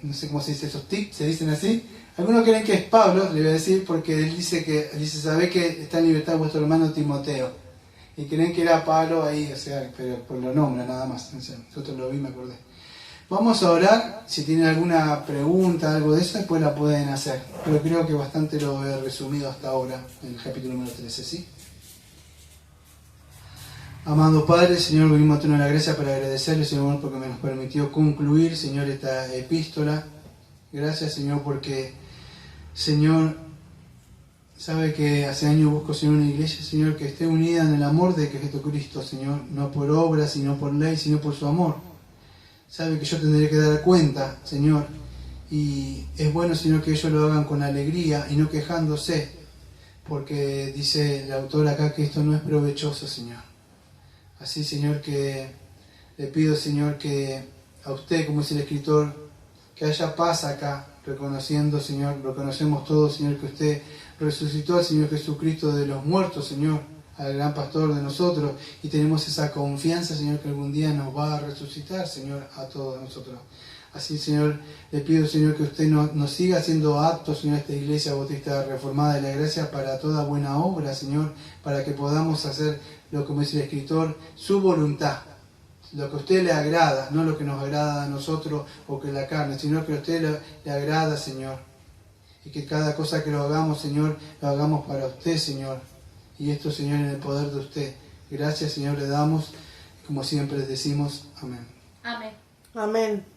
no sé cómo se dice esos tips, se dicen así. Algunos creen que es Pablo, le voy a decir, porque él dice, sabe que está en libertad vuestro hermano Timoteo. Y creen que era Pablo ahí, o sea, pero por lo nombra nada más. O sea, nosotros lo vi, me acordé. Vamos a orar, si tienen alguna pregunta, algo de eso, después la pueden hacer. Pero creo que bastante lo he resumido hasta ahora, en el capítulo número 13, ¿sí? Amado Padre, Señor, venimos a tener la gracia para agradecerle, Señor, porque me nos permitió concluir, Señor, esta epístola. Gracias, Señor, porque, Señor, sabe que hace años busco, Señor, una iglesia, Señor, que esté unida en el amor de Jesucristo, Señor, no por obras, sino por ley, sino por su amor. Sabe que yo tendré que dar cuenta, Señor, y es bueno, Señor, que ellos lo hagan con alegría y no quejándose, porque dice el autor acá que esto no es provechoso, Señor. Así, Señor, que le pido, Señor, que a usted, como es el escritor, que haya paz acá, reconociendo, Señor, reconocemos todos, Señor, que usted resucitó al Señor Jesucristo de los muertos, Señor, al gran pastor de nosotros, y tenemos esa confianza, Señor, que algún día nos va a resucitar, Señor, a todos nosotros. Así, Señor, le pido, Señor, que usted nos siga haciendo aptos, Señor, esta Iglesia Bautista Reformada de la Gracia para toda buena obra, Señor, para que podamos hacer, lo como dice el escritor, su voluntad, lo que a usted le agrada, no lo que nos agrada a nosotros o que la carne, sino que a usted le agrada, Señor. Y que cada cosa que lo hagamos, Señor, lo hagamos para usted, Señor. Y esto, Señor, en el poder de usted. Gracias, Señor, le damos. Como siempre les decimos, amén. Amén. Amén.